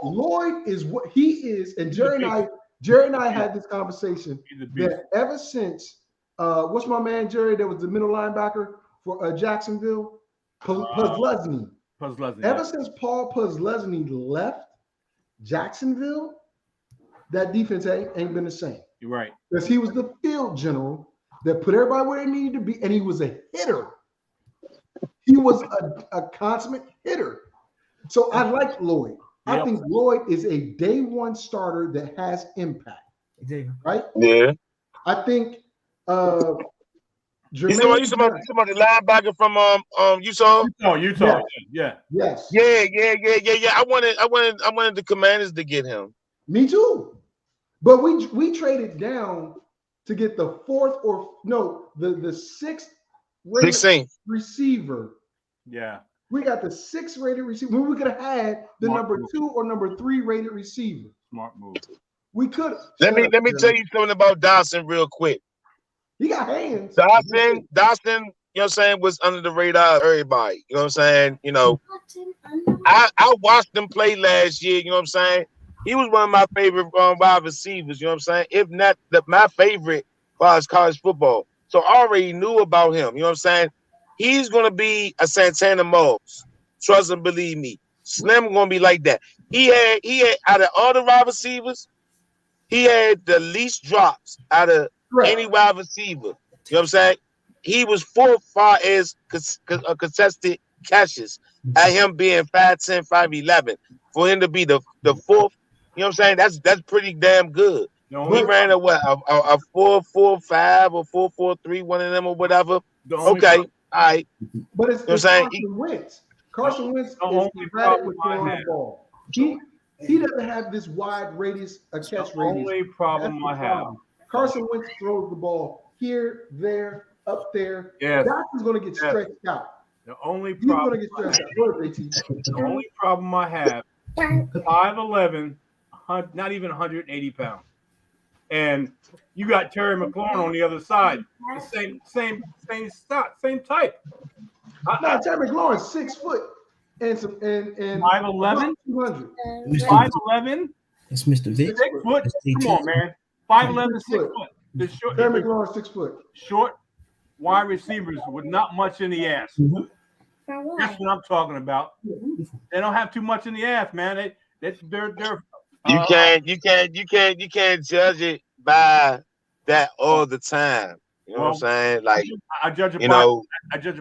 Lloyd is what he is, and Jerry and I had this conversation that ever since what's my man Jerry that was the middle linebacker for Jacksonville, Puzlesny. Ever since Paul Puzlesny left Jacksonville, that defense ain't been the same. You're right. Because he was the field general that put everybody where they needed to be, and he was a hitter. He was a consummate hitter. So I like Lloyd. I think Lloyd is a day one starter that has impact. Right? Yeah. I think you talking about the linebacker from Utah? Utah. Yeah. Yes. Yeah. I wanted the Commanders to get him. Me too. But we traded down to get the sixth rated receiver. Yeah. We got the 6th rated receiver when we could have had the number 2 or number 3 rated receiver. Smart move. We could. Let me tell you something about Dawson real quick. He got hands. Dawson, you know what I'm saying, was under the radar of everybody. You know what I'm saying? You know, I watched him play last year. You know what I'm saying? He was one of my favorite wide receivers. You know what I'm saying? If not my favorite as far as college football. So I already knew about him. You know what I'm saying? He's gonna be a Santana Moss. Trust and believe me. Slim gonna be like that. He had out of all the wide receivers, he had the least drops out of any wide receiver. You know what I'm saying? He was fourth far as contested catches at him being 5'10", 5'11". For him to be the fourth, you know what I'm saying? That's pretty damn good. He ran a 4.45 or 4.43, one of them or whatever. Okay, all right. But it's Carson Wentz. Carson Wentz is erratic with throwing the ball. He doesn't have this wide radius, a catch radius. The only problem I have. Carson Wentz throws the ball here, there, up there. Yes. Doc's going to get stretched out. The only problem I have, 5'11", not even 180 pounds. And you got Terry McLaurin on the other side. The same type. No, Terry McLaurin's 6 foot and 5'11", 200. 5'11". It's Mr. Vic. 6 foot. Come on, man. 5'11", 6 foot. Terry McLaurin 6 foot. Short wide receivers with not much in the ass. Mm-hmm. That's what I'm talking about. They don't have too much in the ass, man. They're you can't judge it by that all the time. You know what I'm saying? Like I judge it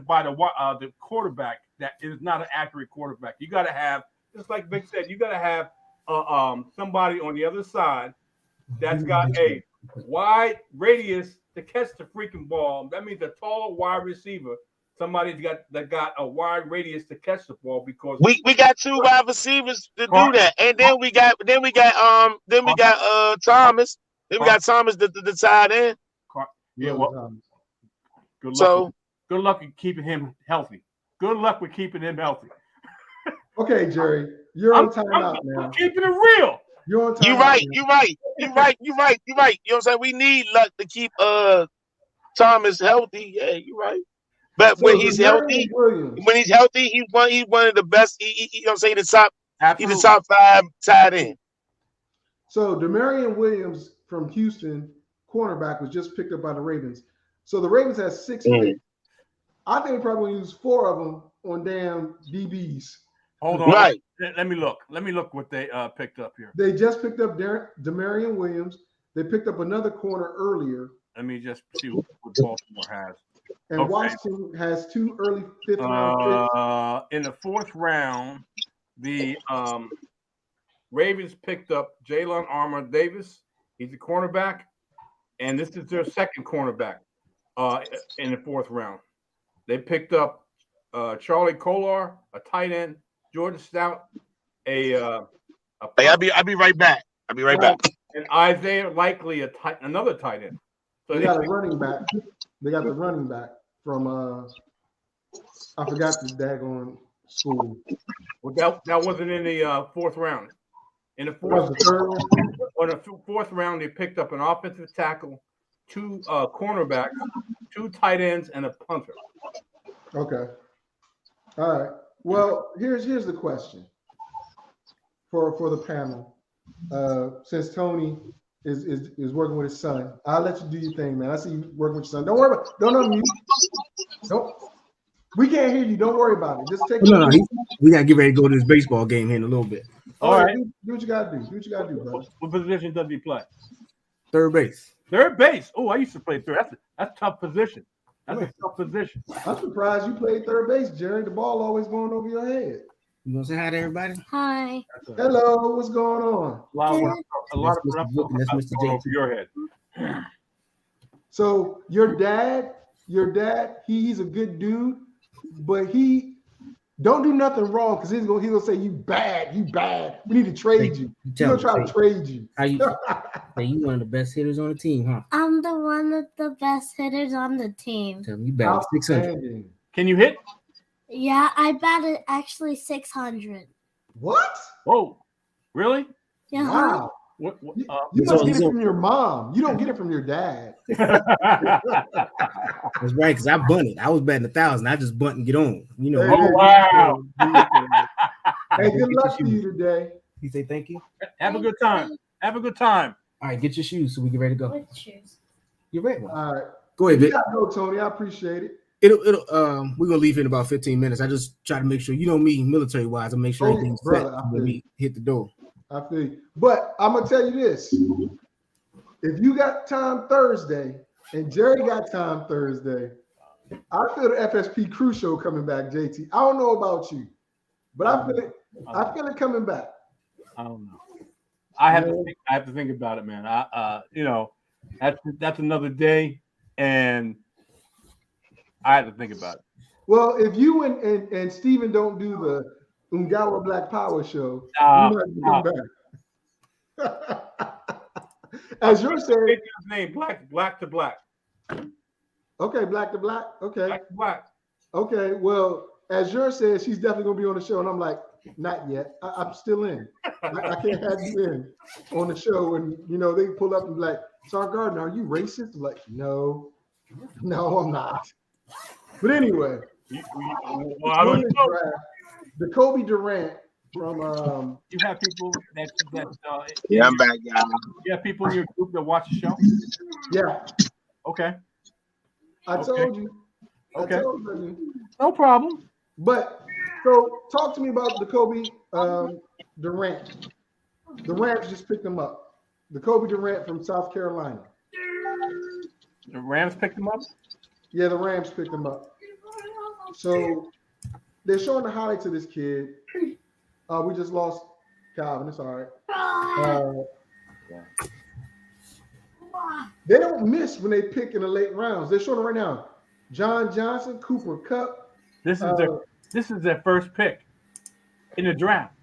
by the quarterback that is not an accurate quarterback. You got to have, just like Vic said, you got to have somebody on the other side that's got a wide radius to catch the freaking ball. That means a taller wide receiver. Somebody's got a wide radius to catch the ball because we got 2 wide receivers to do that, and then we got Thomas. Then we got Thomas the tight end. Yeah, well, good luck. So good luck with keeping him healthy. Good luck with keeping him healthy. Okay, Jerry, you're on timeout now. I'm keeping it real. You're on timeout. You're right. You know what I'm saying? We need luck to keep Thomas healthy. Yeah, you're right. But when he's healthy, he's one of the best. You know what I'm saying? He's the top 5 tight end. So Demarion Williams from Houston, cornerback, was just picked up by the Ravens. So the Ravens has 6 picks. I think they probably use 4 of them on damn DBs. Hold on. Right. Let me look. Let me look what they picked up here. They just picked up Demarion Williams. They picked up another corner earlier. Let me just see what Baltimore has. And Washington has 2 early 5th round picks. In the 4th round, the Ravens picked up Jalen Armour Davis. He's a cornerback. And this is their second cornerback in the 4th round. They picked up Charlie Kolar, a tight end, Jordan Stout, I'll be right back. And Isaiah Likely, another tight end. So they got a running back. They got the running back from I forgot the daggone school. Well, that wasn't in the 4th round. In the 4th round, they picked up an offensive tackle, 2 cornerbacks, 2 tight ends, and a punter. Okay. All right. Well, here's the question for the panel. Since Tony is working with his son, I'll let you do your thing, man. I see you working with your son. Don't worry about it. Don't unmute. Don't. We can't hear you. Don't worry about it. Just take. No. We gotta get ready to go to this baseball game here in a little bit. All right. Do what you gotta do. Do what you gotta do, brother. What position does he play? Third base. Third base. Oh, I used to play third. That's a tough position. That's a tough position. I'm surprised you played third base, Jerry. The ball always going over your head. You gonna say hi to everybody? Hi. Hello. What's going on? A lot of stuff going over your head. So your dad, he's a good dude, but he don't do nothing wrong because he's gonna say you bad. We need to trade you. He's gonna try to trade you. You one of the best hitters on the team, huh? I'm the one of the best hitters on the team. Tell me you batted 600. Can you hit? Yeah, I batted actually 600. What? Whoa, really? Yeah. Wow. You must get it from your mom. You don't get it from your dad. That's right, because I bunted. I was batting 1,000. I just bunt and get on. You know. Oh, wow. Hey, good luck to you today. You say thank you. Have a good time. Have a good time. All right, get your shoes so we get ready to go. What shoes? You're ready. All right. Go ahead, Vic. Go, Tony. I appreciate it. We're gonna leave in about 15 minutes. I just try to make sure, you know me, military wise, I make sure everything's set when we hit the door. I feel you. But I'm gonna tell you this: if you got time Thursday and Jerry got time Thursday, I feel the FSP crew show coming back, JT. I don't know about you, but I feel it. I feel it coming back. I don't know. I have to think about it, man. You know, that's another day, and I have to think about it. Well, if you and Steven don't do the Ungala Black Power show, you might come back. As you're saying, his name black to black. Okay, black to black. Okay, black to black. Okay, well, as you're saying, she's definitely gonna be on the show, and I'm like, not yet. I'm still in. I can't have you in on the show, and you know they pull up and be like, "Sar Gardner, are you racist?" I'm like, no, I'm not. But anyway, well, I don't know. The Kobe Durant from you have people that yeah, I'm back, y'all. You have people in your group that watch the show? Yeah. Okay. I told you. Okay. I told you. No problem. But so talk to me about the Kobe Durant. The Rams just picked him up. The Kobe Durant from South Carolina. The Rams picked him up? Yeah, the Rams picked him up. So they're showing the highlights of this kid. We just lost Calvin. It's all right. They don't miss when they pick in the late rounds. They're showing it right now. John Johnson, Cooper Kupp. This is their first pick in the draft.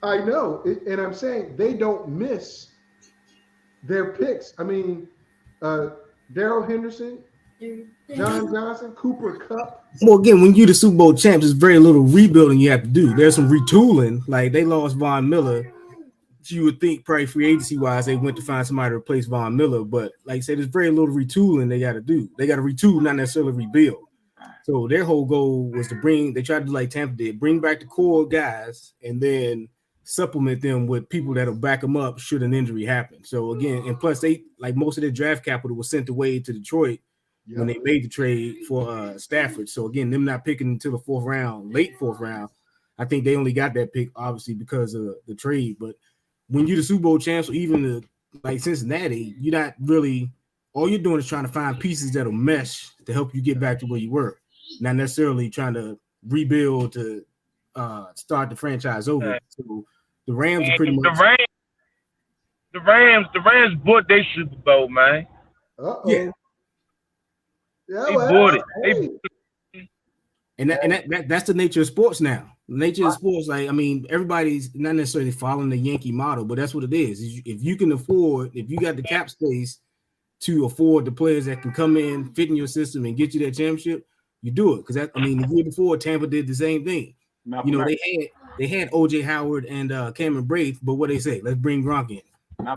I know, and I'm saying they don't miss their picks. I mean, Darrell Henderson, John Johnson, Cooper Kupp. Well, again, when you're the Super Bowl champs, there's very little rebuilding you have to do. There's some retooling. Like they lost Von Miller. You would think probably free agency wise, they went to find somebody to replace Von Miller. But like I said, there's very little retooling they got to do. They got to retool, not necessarily rebuild. So their whole goal was to they tried to do like Tampa did, bring back the core guys and then supplement them with people that'll back them up should an injury happen. So again, and plus they, like most of their draft capital was sent away to Detroit when they made the trade for Stafford. So again, them not picking until the late fourth round, I think they only got that pick obviously because of the trade. But when you're the Super Bowl champs or even like Cincinnati, you're not really, all you're doing is trying to find pieces that'll mesh to help you get back to where you were. Not necessarily trying to rebuild to start the franchise over. So the Rams are pretty much the Rams bought their Super Bowl, man. Yeah. They bought it. And that's the nature of sports now. The nature of sports, like I mean, everybody's not necessarily following the Yankee model, but that's what it is. If you can afford, if you got the cap space to afford the players that can come in, fit in your system, and get you that championship, you do it. Because the year before, Tampa did the same thing. You know, they had OJ Howard and Cameron Braith, but what they say, let's bring Gronk in.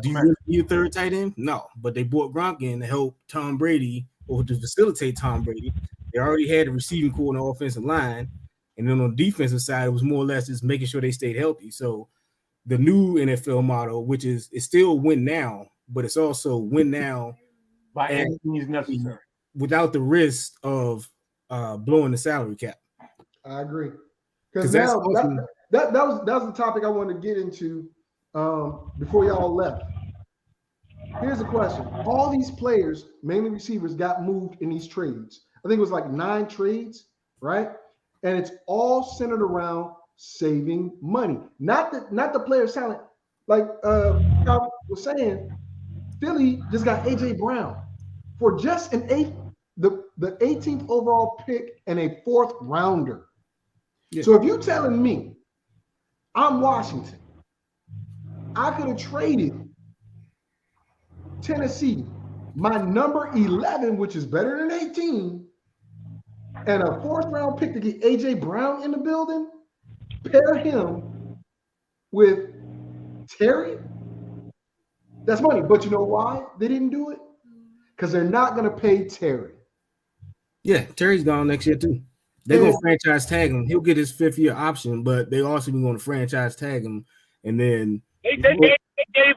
Do you really need a third tight end? No, but they brought Gronk in to help Tom Brady or to facilitate Tom Brady. They already had a receiving core on the offensive line, and then on the defensive side, it was more or less just making sure they stayed healthy. So the new NFL model, which is still win now, but it's also win now by any means necessary, without the risk of blowing the salary cap. I agree. Because that was the topic I wanted to get into before y'all left. Here's the question. All these players, mainly receivers, got moved in these trades. I think it was like 9 trades, right? And it's all centered around saving money. Not the player's talent. Like I was saying, Philly just got A.J. Brown for just the 18th overall pick and a 4th rounder. Yeah. So if you're telling me I'm Washington, I could have traded Tennessee, my number 11, which is better than 18, and a 4th round pick to get A.J. Brown in the building, pair him with Terry That's money. But you know why they didn't do it? Because they're not going to pay Terry. Yeah, Terry's gone next year too. They're gonna franchise tag him. He'll get his 5th-year option, but they also be going to franchise tag him. And then they gave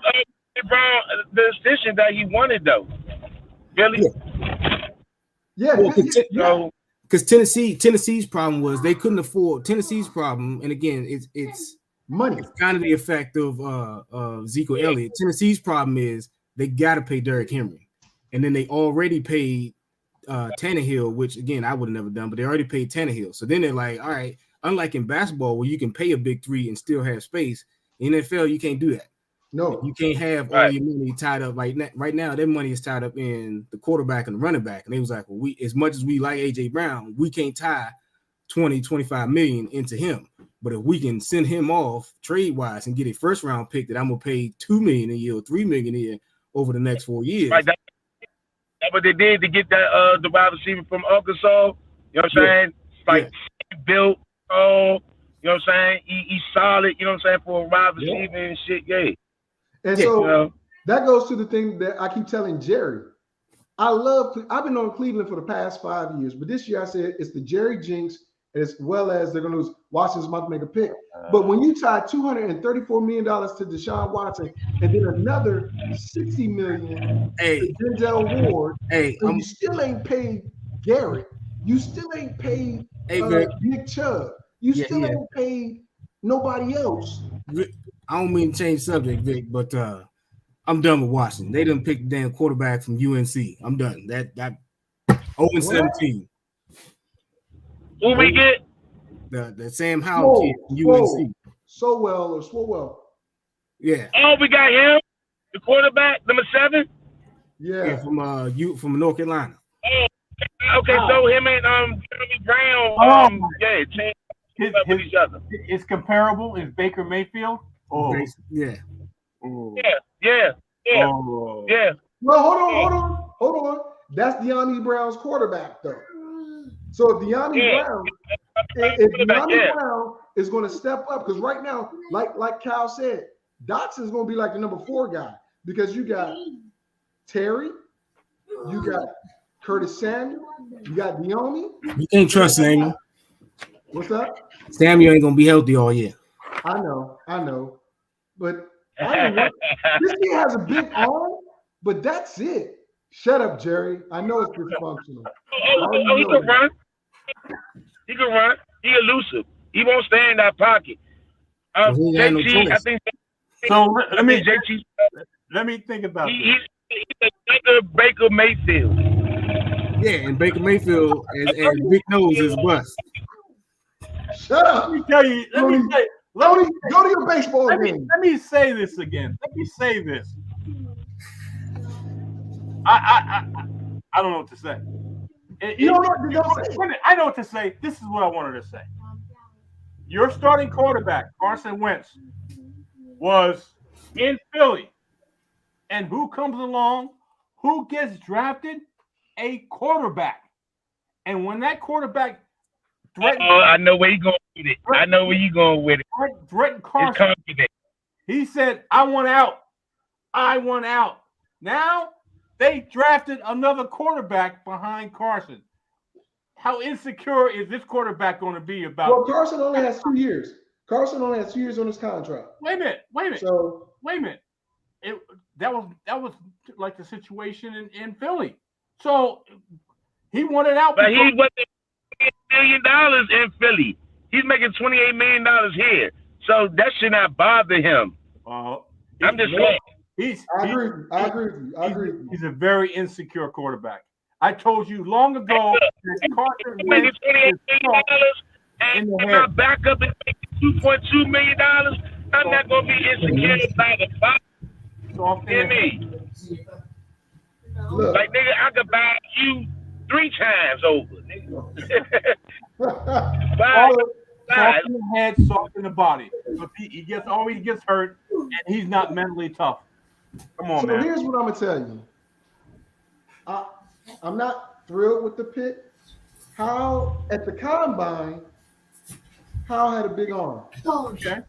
Brown the extension that he wanted though. Really? Yeah. Because Tennessee's problem was they couldn't afford Tennessee's problem, and again, it's money. It's kind of the effect of Zeke Elliott. Tennessee's problem is they got to pay Derrick Henry, and then they already paid Tannehill, which again I would have never done, but they already paid Tannehill. So then they're like, all right, unlike in basketball where you can pay a big three and still have space, in NFL you can't do that. No, you can't have all your money tied up right now. Their money is tied up in the quarterback and the running back, and they was like, well, we as much as we like AJ Brown, we can't tie 20-25 million into him. But if we can send him off trade wise and get a 1st-round pick that I'm gonna pay $2 million a year or $3 million a year over the next 4 years. Right, that's what they did to get that the wide receiver from Arkansas. You know what I'm saying? Like built, you know what I'm saying? He's solid, you know what I'm saying, for a wide receiver and shit. Yeah. And so that goes to the thing that I keep telling Jerry. I've been on Cleveland for the past 5 years, but this year I said it's the Jerry jinx, as well as they're going to lose Washington's about to make a pick. But when you tie $234 million to Deshaun Watson and then another $60 million to Denzel Ward, and you still ain't paid Garrett, you still ain't paid Nick Chubb, you still ain't paid nobody else. I don't mean to change subject, Vic, but I'm done with Washington. They done picked the damn quarterback from UNC. I'm done. That 0-17. Who we get? The Sam Howell kid from UNC. Swowell. Yeah. Oh, we got him, the quarterback, number 7. Yeah, from North Carolina. Oh, okay. So him and Jeremy Brown, with each other. It's comparable. Is Baker Mayfield? Oh, yeah. Oh. Yeah. Oh. Yeah. Well, hold on. That's De'Ami Brown's quarterback, though. So if De'Ami Brown is going to step up, because right now, like Cal said, Dotson's going to be like the number 4 guy, because you got Terry, you got Curtis Samuel, you got De'Ami. You can't trust Samuel. What's that? Samuel ain't going to be healthy all year. I know. But this kid has a big arm, but that's it. Shut up, Jerry. I know it's dysfunctional. He can run. He can run. He elusive. He won't stay in that pocket. JT, I think. So let me think about He's a Baker Mayfield. Yeah, and Baker Mayfield, as Vic knows, is bust. Shut up. Let me tell you. Go to your baseball game. Let me say this again. Let me say this. I don't know what to say. You don't know what to say. I know what to say. This is what I wanted to say. Your starting quarterback, Carson Wentz, was in Philly. And who comes along? Who gets drafted? A quarterback. And when that quarterback I know where you're going with it. Threatened Carson. He said, I want out. Now they drafted another quarterback behind Carson. How insecure is this quarterback going to be about? Well, Carson only has 2 years. Carson only has 2 years on his contract. Wait a minute. So wait a minute. That was like the situation in Philly. So he wanted out. But he wasn't $1 million in Philly. He's making $28 million here. So that should not bother him. I'm just saying. I agree with you. He's a very insecure quarterback. I told you long ago that Carson Wentz making $28 million and my backup is making $2.2 million. I'm not going to be insecure about the box. Hear me? Look. Like, nigga, I could buy you 3 times over, nigga. Soft in the head, soft in the body. But he gets hurt, and he's not mentally tough. Come on, man. So here's what I'm gonna tell you. I'm not thrilled with the pick. How at the combine, How had a big arm. Okay.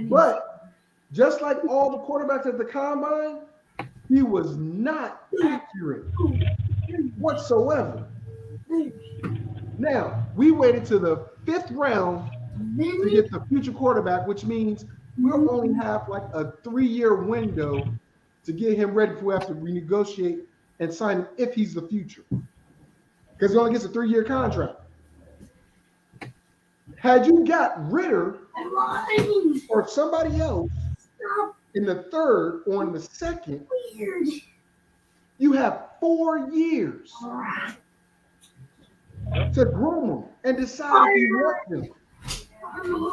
But just like all the quarterbacks at the combine, he was not accurate whatsoever. Now, we waited to the 5th round to get the future quarterback, which means we'll only have like a 3-year window to get him ready before we have to renegotiate and sign him if he's the future. Because he only gets a 3-year contract. Had you got Ritter or somebody else in the 3rd or in the 2nd, you have 4 years to groom them and decide if you want them.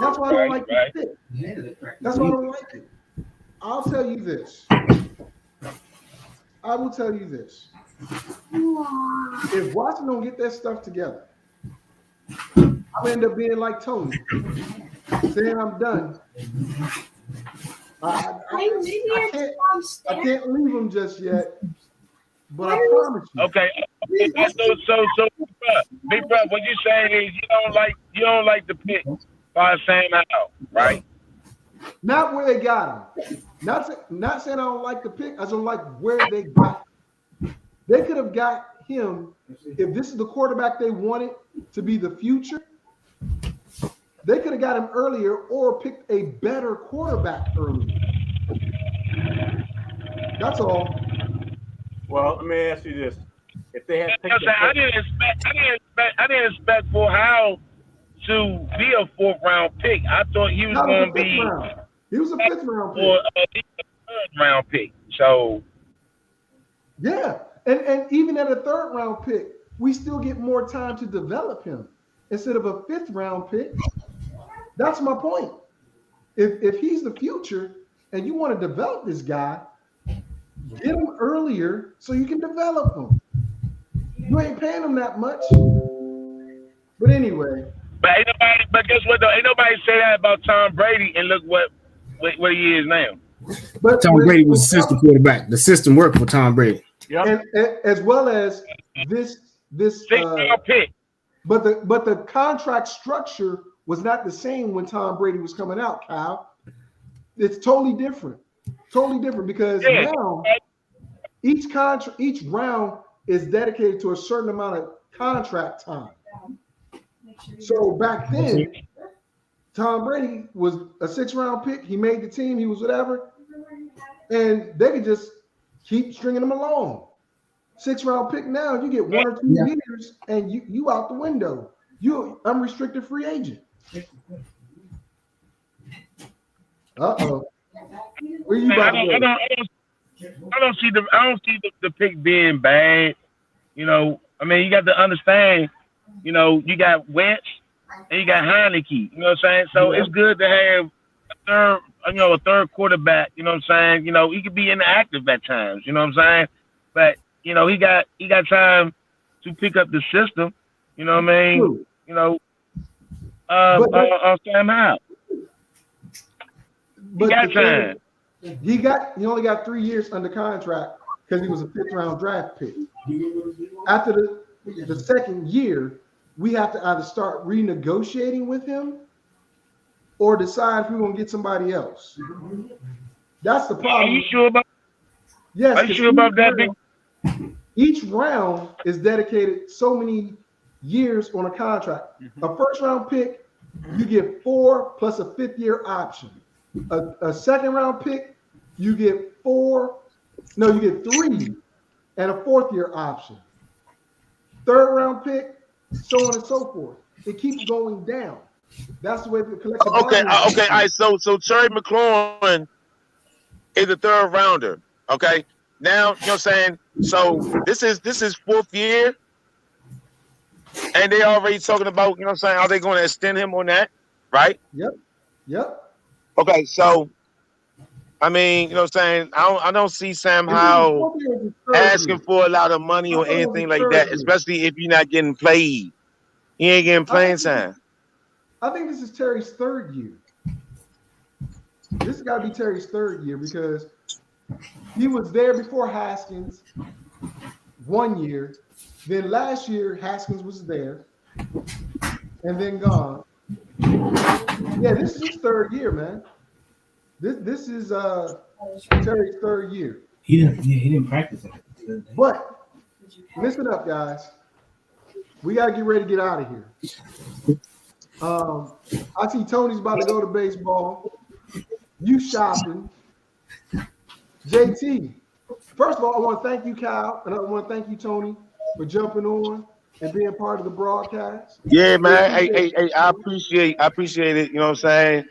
That's why I don't like the pick. That's why I don't like it. I'll tell you this. I will tell you this. If Watson don't get that stuff together, I'll end up being like Tony, saying I'm done. I can't leave him just yet, but I promise you. Okay. So, Big Bro, what you saying is you don't like the pick by Sam Howell, right? Not where they got him. Not saying I don't like the pick. I just don't like where they got him. They could have got him if this is the quarterback they wanted to be the future. They could have got him earlier or picked a better quarterback earlier. That's all. Well, let me ask you this: if they had picked I didn't expect for Howell to be a 4th round pick. I thought he was going to be. He was a 5th round pick. Or a 3rd round pick. So. Yeah, and even at a 3rd round pick, we still get more time to develop him instead of a 5th round pick. That's my point. If he's the future and you want to develop this guy, get him earlier so you can develop him. You ain't paying him that much. But anyway. But guess what though? Ain't nobody say that about Tom Brady, and look what he is now. But Tom Brady was a system quarterback. The system worked for Tom Brady. Yep. And as well as this 6th round pick. But the contract structure was not the same when Tom Brady was coming out, Kyle. It's totally different. Totally different because now each round is dedicated to a certain amount of contract time. So back then, Tom Brady was a 6th round pick. He made the team. He was whatever. And they could just keep stringing him along. 6th round pick now, you get 1 or 2 years and you out the window. You unrestricted free agent. Uh-oh. Where you about to go? I don't see the pick being bad. You know, I mean, you got to understand, you know, you got Wentz and you got Heineke. You know what I'm saying? So it's good to have a third quarterback. You know what I'm saying? You know, he could be inactive at times. You know what I'm saying? But you know, he got time to pick up the system. You know what I mean? True. You know, Sam Howell. He got time. He only got 3 years under contract because he was a 5th round draft pick. After the 2nd year, we have to either start renegotiating with him or decide if we're gonna get somebody else. That's the problem. Are you sure about? Yes. Are you sure about that? Each round is dedicated so many years on a contract. A 1st round pick, you get 4 plus a 5th year option. A 2nd round pick, you get 3 and a 4th year option. 3rd round pick, so on and so forth. It keeps going down. That's the way the collective. Okay. All right. So Terry McLaurin is a 3rd rounder. Okay. Now, you know what I'm saying? So this is 4th year. And they already talking about, you know what I'm saying, are they going to extend him on that? Right? Yep. Okay, so I mean, you know what I'm saying? I don't see Sam Howell asking for a lot of money or anything like that, especially if you're not getting played. He ain't getting playing time. I think this is Terry's 3rd year. This has got to be Terry's 3rd year because he was there before Haskins 1 year. Then last year, Haskins was there and then gone. Yeah, this is his 3rd year, man. This is Terry's third year. He didn't practice it. But listen up, guys. We gotta get ready to get out of here. I see Tony's about to go to baseball. You shopping. JT. First of all, I want to thank you, Kyle, and I want to thank you, Tony, for jumping on and being part of the broadcast. Yeah, man. Hey, I appreciate it. You know what I'm saying?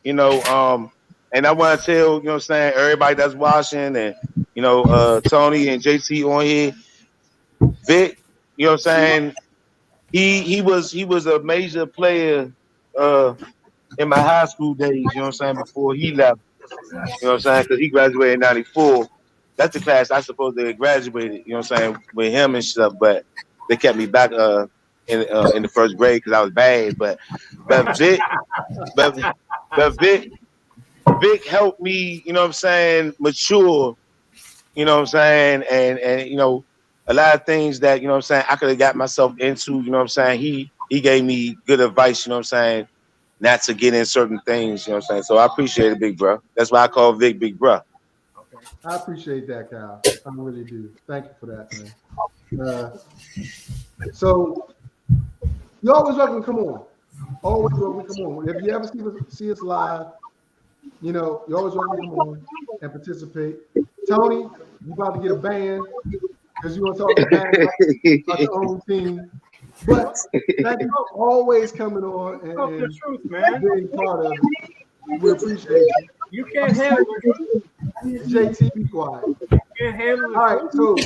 You know, and I want to tell, you know what I'm saying, everybody that's watching and, you know, Tony and JT on here, Vic, you know what I'm saying? He was a major player in my high school days, you know what I'm saying, before he left. You know what I'm saying? Because he graduated in 94. That's the class I supposed to have graduated, you know what I'm saying, with him and stuff, but they kept me back in the first grade because I was bad. But Vic, but Vic helped me, you know what I'm saying, mature, you know what I'm saying, and you know, a lot of things that, you know what I'm saying, I could have got myself into, you know what I'm saying. He gave me good advice, you know what I'm saying, not to get in certain things, you know what I'm saying. So I appreciate it, big bro. That's why I call Vic big bro. I appreciate that, Kyle. I really do. Thank you for that, man. So you're always welcome to come on. Always welcome to come on. If you ever see us live, you know, you're always welcome to come on and participate. Tony, you about to get a band because you want to talk about your own team. But thank you for always coming on and the truth, man. being part of it. We appreciate you. You can't handle it. JT, be quiet. You can't handle it. All right, so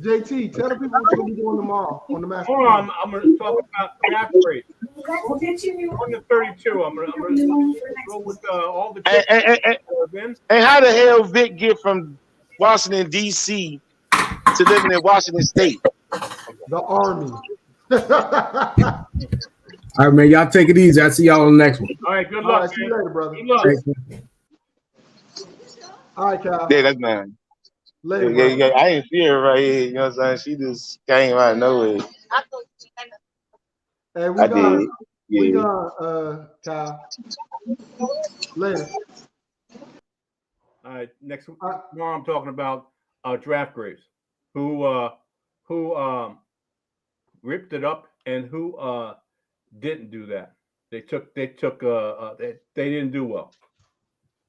JT, tell the people what you're going to be doing tomorrow on the Master. Hold on, I'm going to talk about draft grade. On the 32, I'm going to go with all the and how the hell Vic get from Washington, D.C. to living in Washington State? The Army. All right, man. Y'all take it easy. I'll see y'all on the next one. All right, good luck. All right, see you later, brother. Good luck. All right, Kyle. Yeah, that's man. Later, yeah, I ain't see her right here. You know what I'm saying? She just came out of nowhere. Hey, I did. Yeah. We gone, Kyle. Later. All right, next tomorrow I'm talking about draft grades. Who ripped it up and who didn't do that. They didn't do well.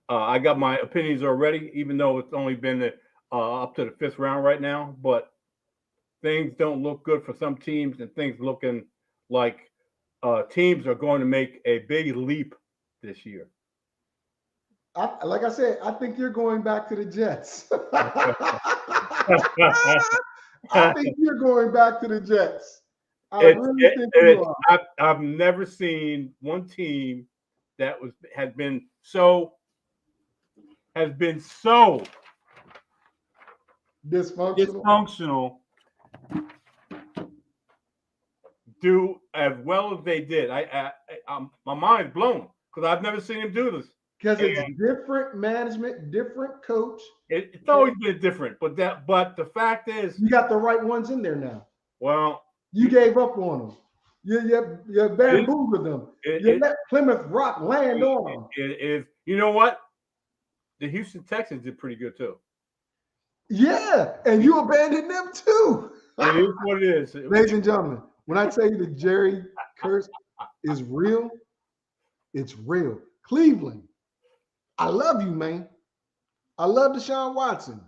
I got my opinions already, even though it's only been up to the 5th round right now. But things don't look good for some teams, and things looking like teams are going to make a big leap this year. Like I said, I think you're going back to the Jets. I think you're going back to the Jets. I really think you are. I've never seen one team that has been so dysfunctional do as well as they did. My mind's blown because I've never seen him do this. Because it's different management, different coach. It's always been different, but the fact is, you got the right ones in there now. Well, you gave up on them. You bamboozled them. You let Plymouth Rock land on them. It is. You know what? The Houston Texans did pretty good too. Yeah, and you abandoned them too. It is what it is. Ladies and gentlemen, when I tell you the Jerry curse is real, it's real. Cleveland, I love you, man. I love Deshaun Watson.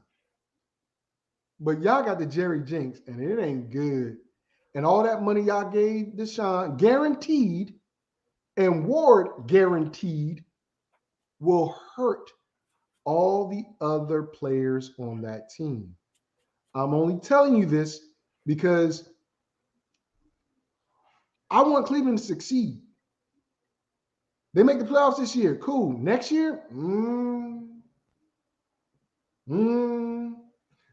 But y'all got the Jerry Jinx, and it ain't good. And all that money y'all gave Deshaun, guaranteed, and Ward guaranteed, will hurt all the other players on that team. I'm only telling you this because I want Cleveland to succeed. They make the playoffs this year. Cool. Next year,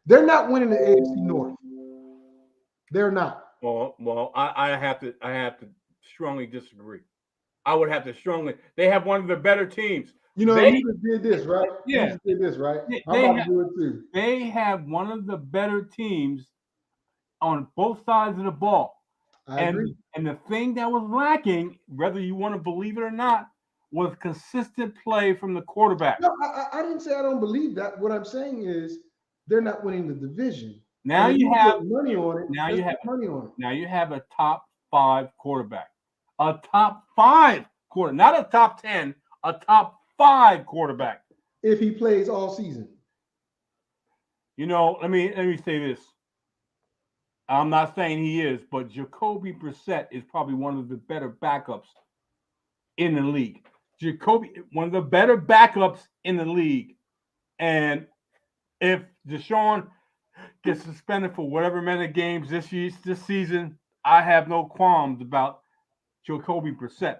they're not winning the AFC North. They're not. Well, I have to strongly disagree. I would have to strongly. They have one of the better teams. You know, you just did this, right? Yeah. You just did this, right? I'm about to do it too. They have one of the better teams on both sides of the ball. I agree. And the thing that was lacking, whether you want to believe it or not, was consistent play from the quarterback. No, I didn't say I don't believe that. What I'm saying is they're not winning the division. Now And if you have put money on it. now let's you have put money on it. now you have a top 5 quarterback, a top 5 quarter, not a top 10, a top 5 quarterback. If he plays all season. Let me say this. I'm not saying he is, but Jacoby Brissett is probably one of the better backups in the league. One of the better backups in the league. And if Deshaun gets suspended for whatever many games this season, I have no qualms about Jacoby Brissett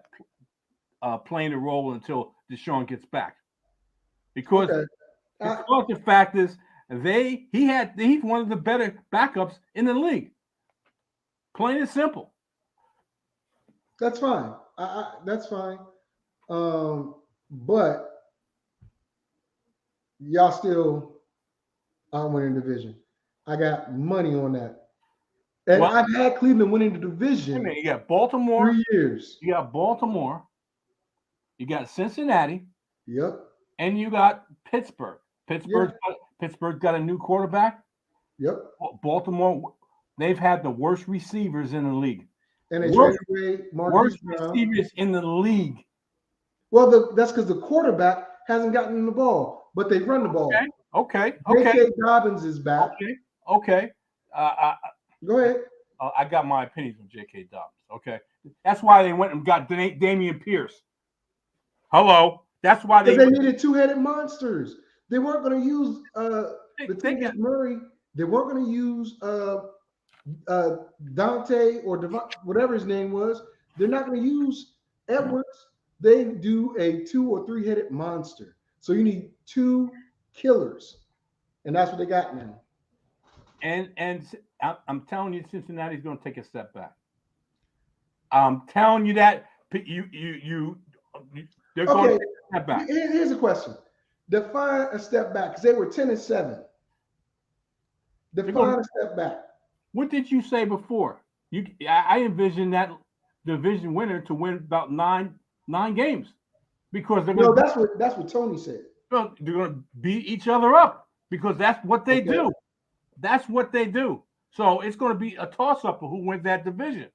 playing the role until Deshaun gets back. Because the fact is, he's one of the better backups in the league. Plain and simple. That's fine. That's fine. But y'all still aren't winning the division. I got money on that. And I've had Cleveland winning the division. You got Baltimore. 3 years. You got Baltimore. You got Cincinnati. Yep. And you got Pittsburgh. Pittsburgh's got a new quarterback. Yep. Baltimore, they've had the worst receivers in the league. And they worst receivers in the league. Well, that's because the quarterback hasn't gotten the ball, but they run the ball. Okay. J.K. Dobbins is back. Okay. Go ahead. I got my opinions on J.K. Dobbins. Okay. That's why they went and got Damian Pierce. Hello. That's why they needed two-headed monsters. They weren't going to use Murray. They weren't going to use Dante or whatever his name was. They're not going to use Edwards. They do a 2 or 3-headed monster. So you need 2 killers, and that's what they got now. And I'm telling you, Cincinnati's going to take a step back. I'm telling you that they're going to take a step back. Here's a question: define a step back, because they were 10-7. Define a step back. What did you say before? I envisioned that division winner to win about nine games, because they're going. No, that's what Tony said. Well, they're going to beat each other up because that's what they do. That's what they do. So it's going to be a toss-up of who wins that division.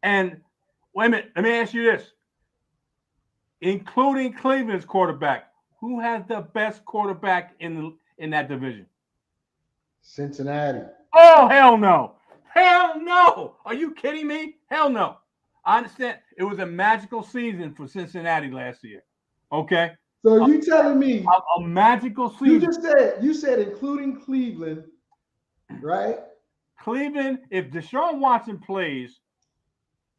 And wait a minute, let me ask you this: including Cleveland's quarterback, who has the best quarterback in that division? Cincinnati. Oh, hell no. Hell no. Are you kidding me? Hell no. I understand it was a magical season for Cincinnati last year. Okay? So you telling me a magical season. You said including Cleveland, right? Cleveland, if Deshaun Watson plays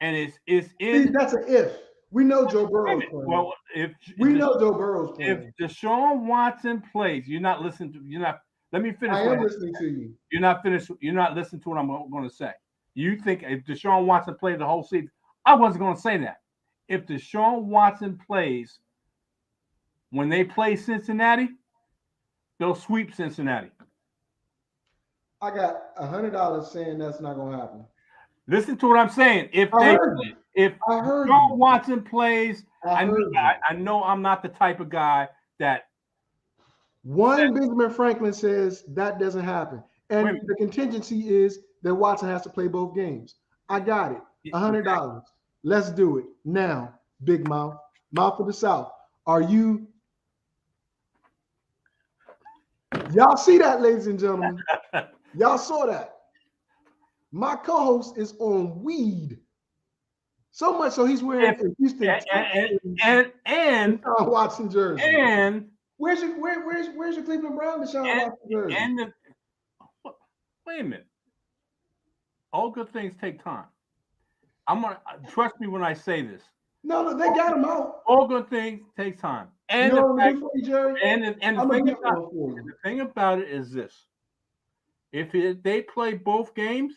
and is in. See, that's an if. We know Joe Burrow's playing. Well, if Joe Burrow's playing. If Deshaun Watson plays, let me finish. I am listening to you. You're not finished. You're not listening to what I'm going to say. You think if Deshaun Watson plays the whole season, I wasn't going to say that. If Deshaun Watson plays, when they play Cincinnati, they'll sweep Cincinnati. I got $100 saying that's not going to happen. Listen to what I'm saying. If Deshaun Watson plays, I know I'm not the type of guy that. Benjamin Franklin says that doesn't happen. And the contingency is that Watson has to play both games. I got it. $100. Let's do it now. Big Mouth. Mouth of the South. Are you? Y'all see that, ladies and gentlemen? Y'all saw that. My co-host is on weed. So much so he's wearing a Houston and Watson jersey. And where's your Cleveland Brown Deshaun Watson jersey? Wait a minute. All good things take time. I'm gonna trust me when I say this. No, they got him out. All good things take time. And the thing about it is this: if they play both games,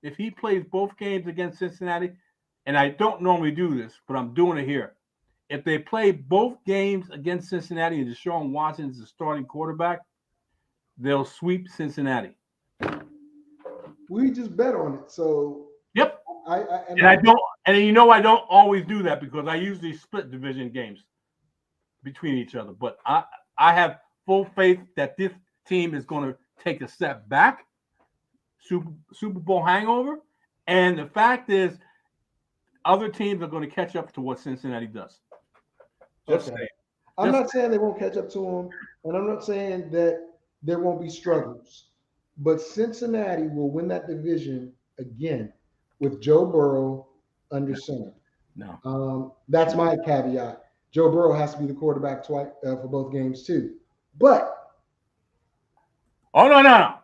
if he plays both games against Cincinnati, and I don't normally do this, but I'm doing it here. If they play both games against Cincinnati and Deshaun Watson is the starting quarterback, they'll sweep Cincinnati. We just bet on it, so yep. And you know I don't always do that because I usually split division games between each other. But I have full faith that this team is going to take a step back, Super Bowl hangover, and the fact is, other teams are going to catch up to what Cincinnati does. Just Okay. saying. I'm not saying they won't catch up to them, and I'm not saying that there won't be struggles. But Cincinnati will win that division again with Joe Burrow under center. No. That's my caveat. Joe Burrow has to be the quarterback twice for both games too. But Oh no. no,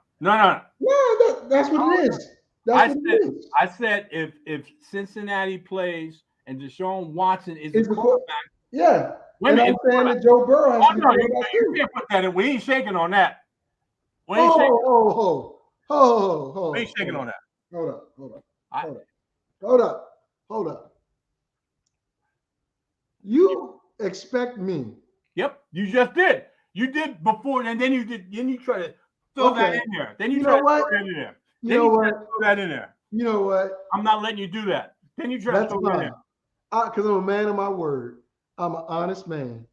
that's what it is. That's what it is. I said if Cincinnati plays and Deshaun Watson is the It's the quarterback. Yeah. Wait a And I'm minute, saying that Joe Burrow has to be no, quarterback you too. can't put that in. We ain't shaking on that. We ain't shaking on that. Hold up. You expect me? Yep, you just did. You did before, and then you did. Then you try to throw that in there. Then you try to throw that in there. You know what? Throw that in there. You know what? I'm not letting you do that. Then you try to throw that in there. Because I'm a man of my word. I'm an honest man.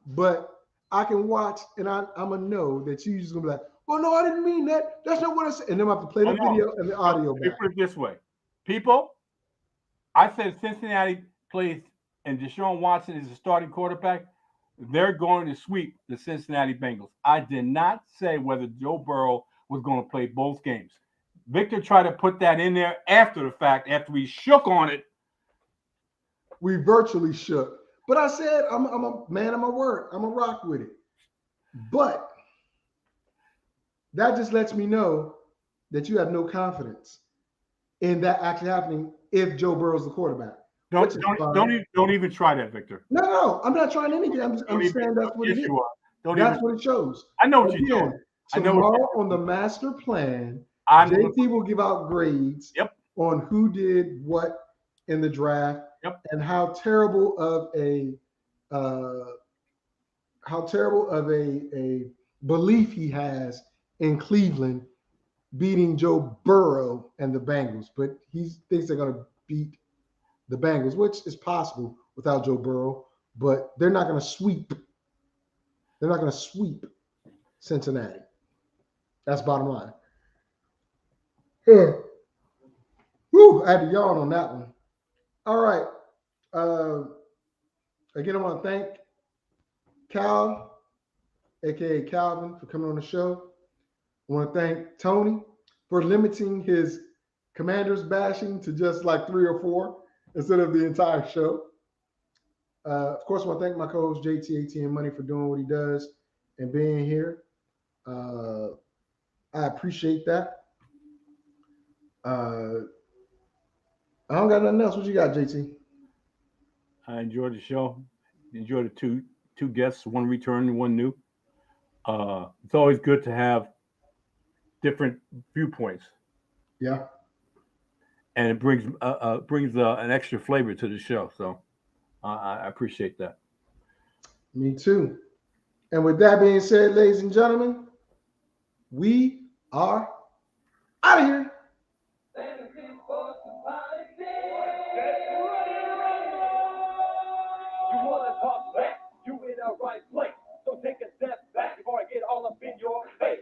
But I can watch, and I'm gonna know that you're just gonna be like, "Well, no, I didn't mean that. That's not what I said." And then I have to play the video and the audio Let me back. put it this way, people. I said Cincinnati plays and Deshaun Watson is the starting quarterback. They're going to sweep the Cincinnati Bengals. I did not say whether Joe Burrow was going to play both games. Victor tried to put that in there after the fact, after we shook on it. We virtually shook. But I said, I'm a man of my word. I'm going to rock with it. But that just lets me know that you have no confidence in that actually happening if Joe Burrow's the quarterback. Don't even try that, Victor. No, I'm not trying anything. I'm saying that's what it is. That's what it shows. I know what you're doing. Tomorrow on the master plan, JT will give out grades on who did what in the draft and how terrible of a belief he has in Cleveland beating Joe Burrow and the Bengals. But he thinks they're going to beat the Bengals, which is possible without Joe Burrow, but they're not going to sweep. They're not going to sweep Cincinnati. That's bottom line. Whew, I had to yawn on that one. All right. Again, I want to thank Cal, aka Calvin, for coming on the show. I want to thank Tony for limiting his Commanders bashing to just like 3 or 4 instead of the entire show. Of course, I want to thank my co-host JT ATM Money for doing what he does and being here. I appreciate that. I don't got nothing else. What you got, JT? I enjoyed the show. Enjoyed the two guests, one return and one new. It's always good to have different viewpoints. Yeah. And it brings an extra flavor to the show. So I appreciate that. Me too. And with that being said, ladies and gentlemen, we are out of here. You want to talk back? You in the right place. So take a step back before I get all up in your face.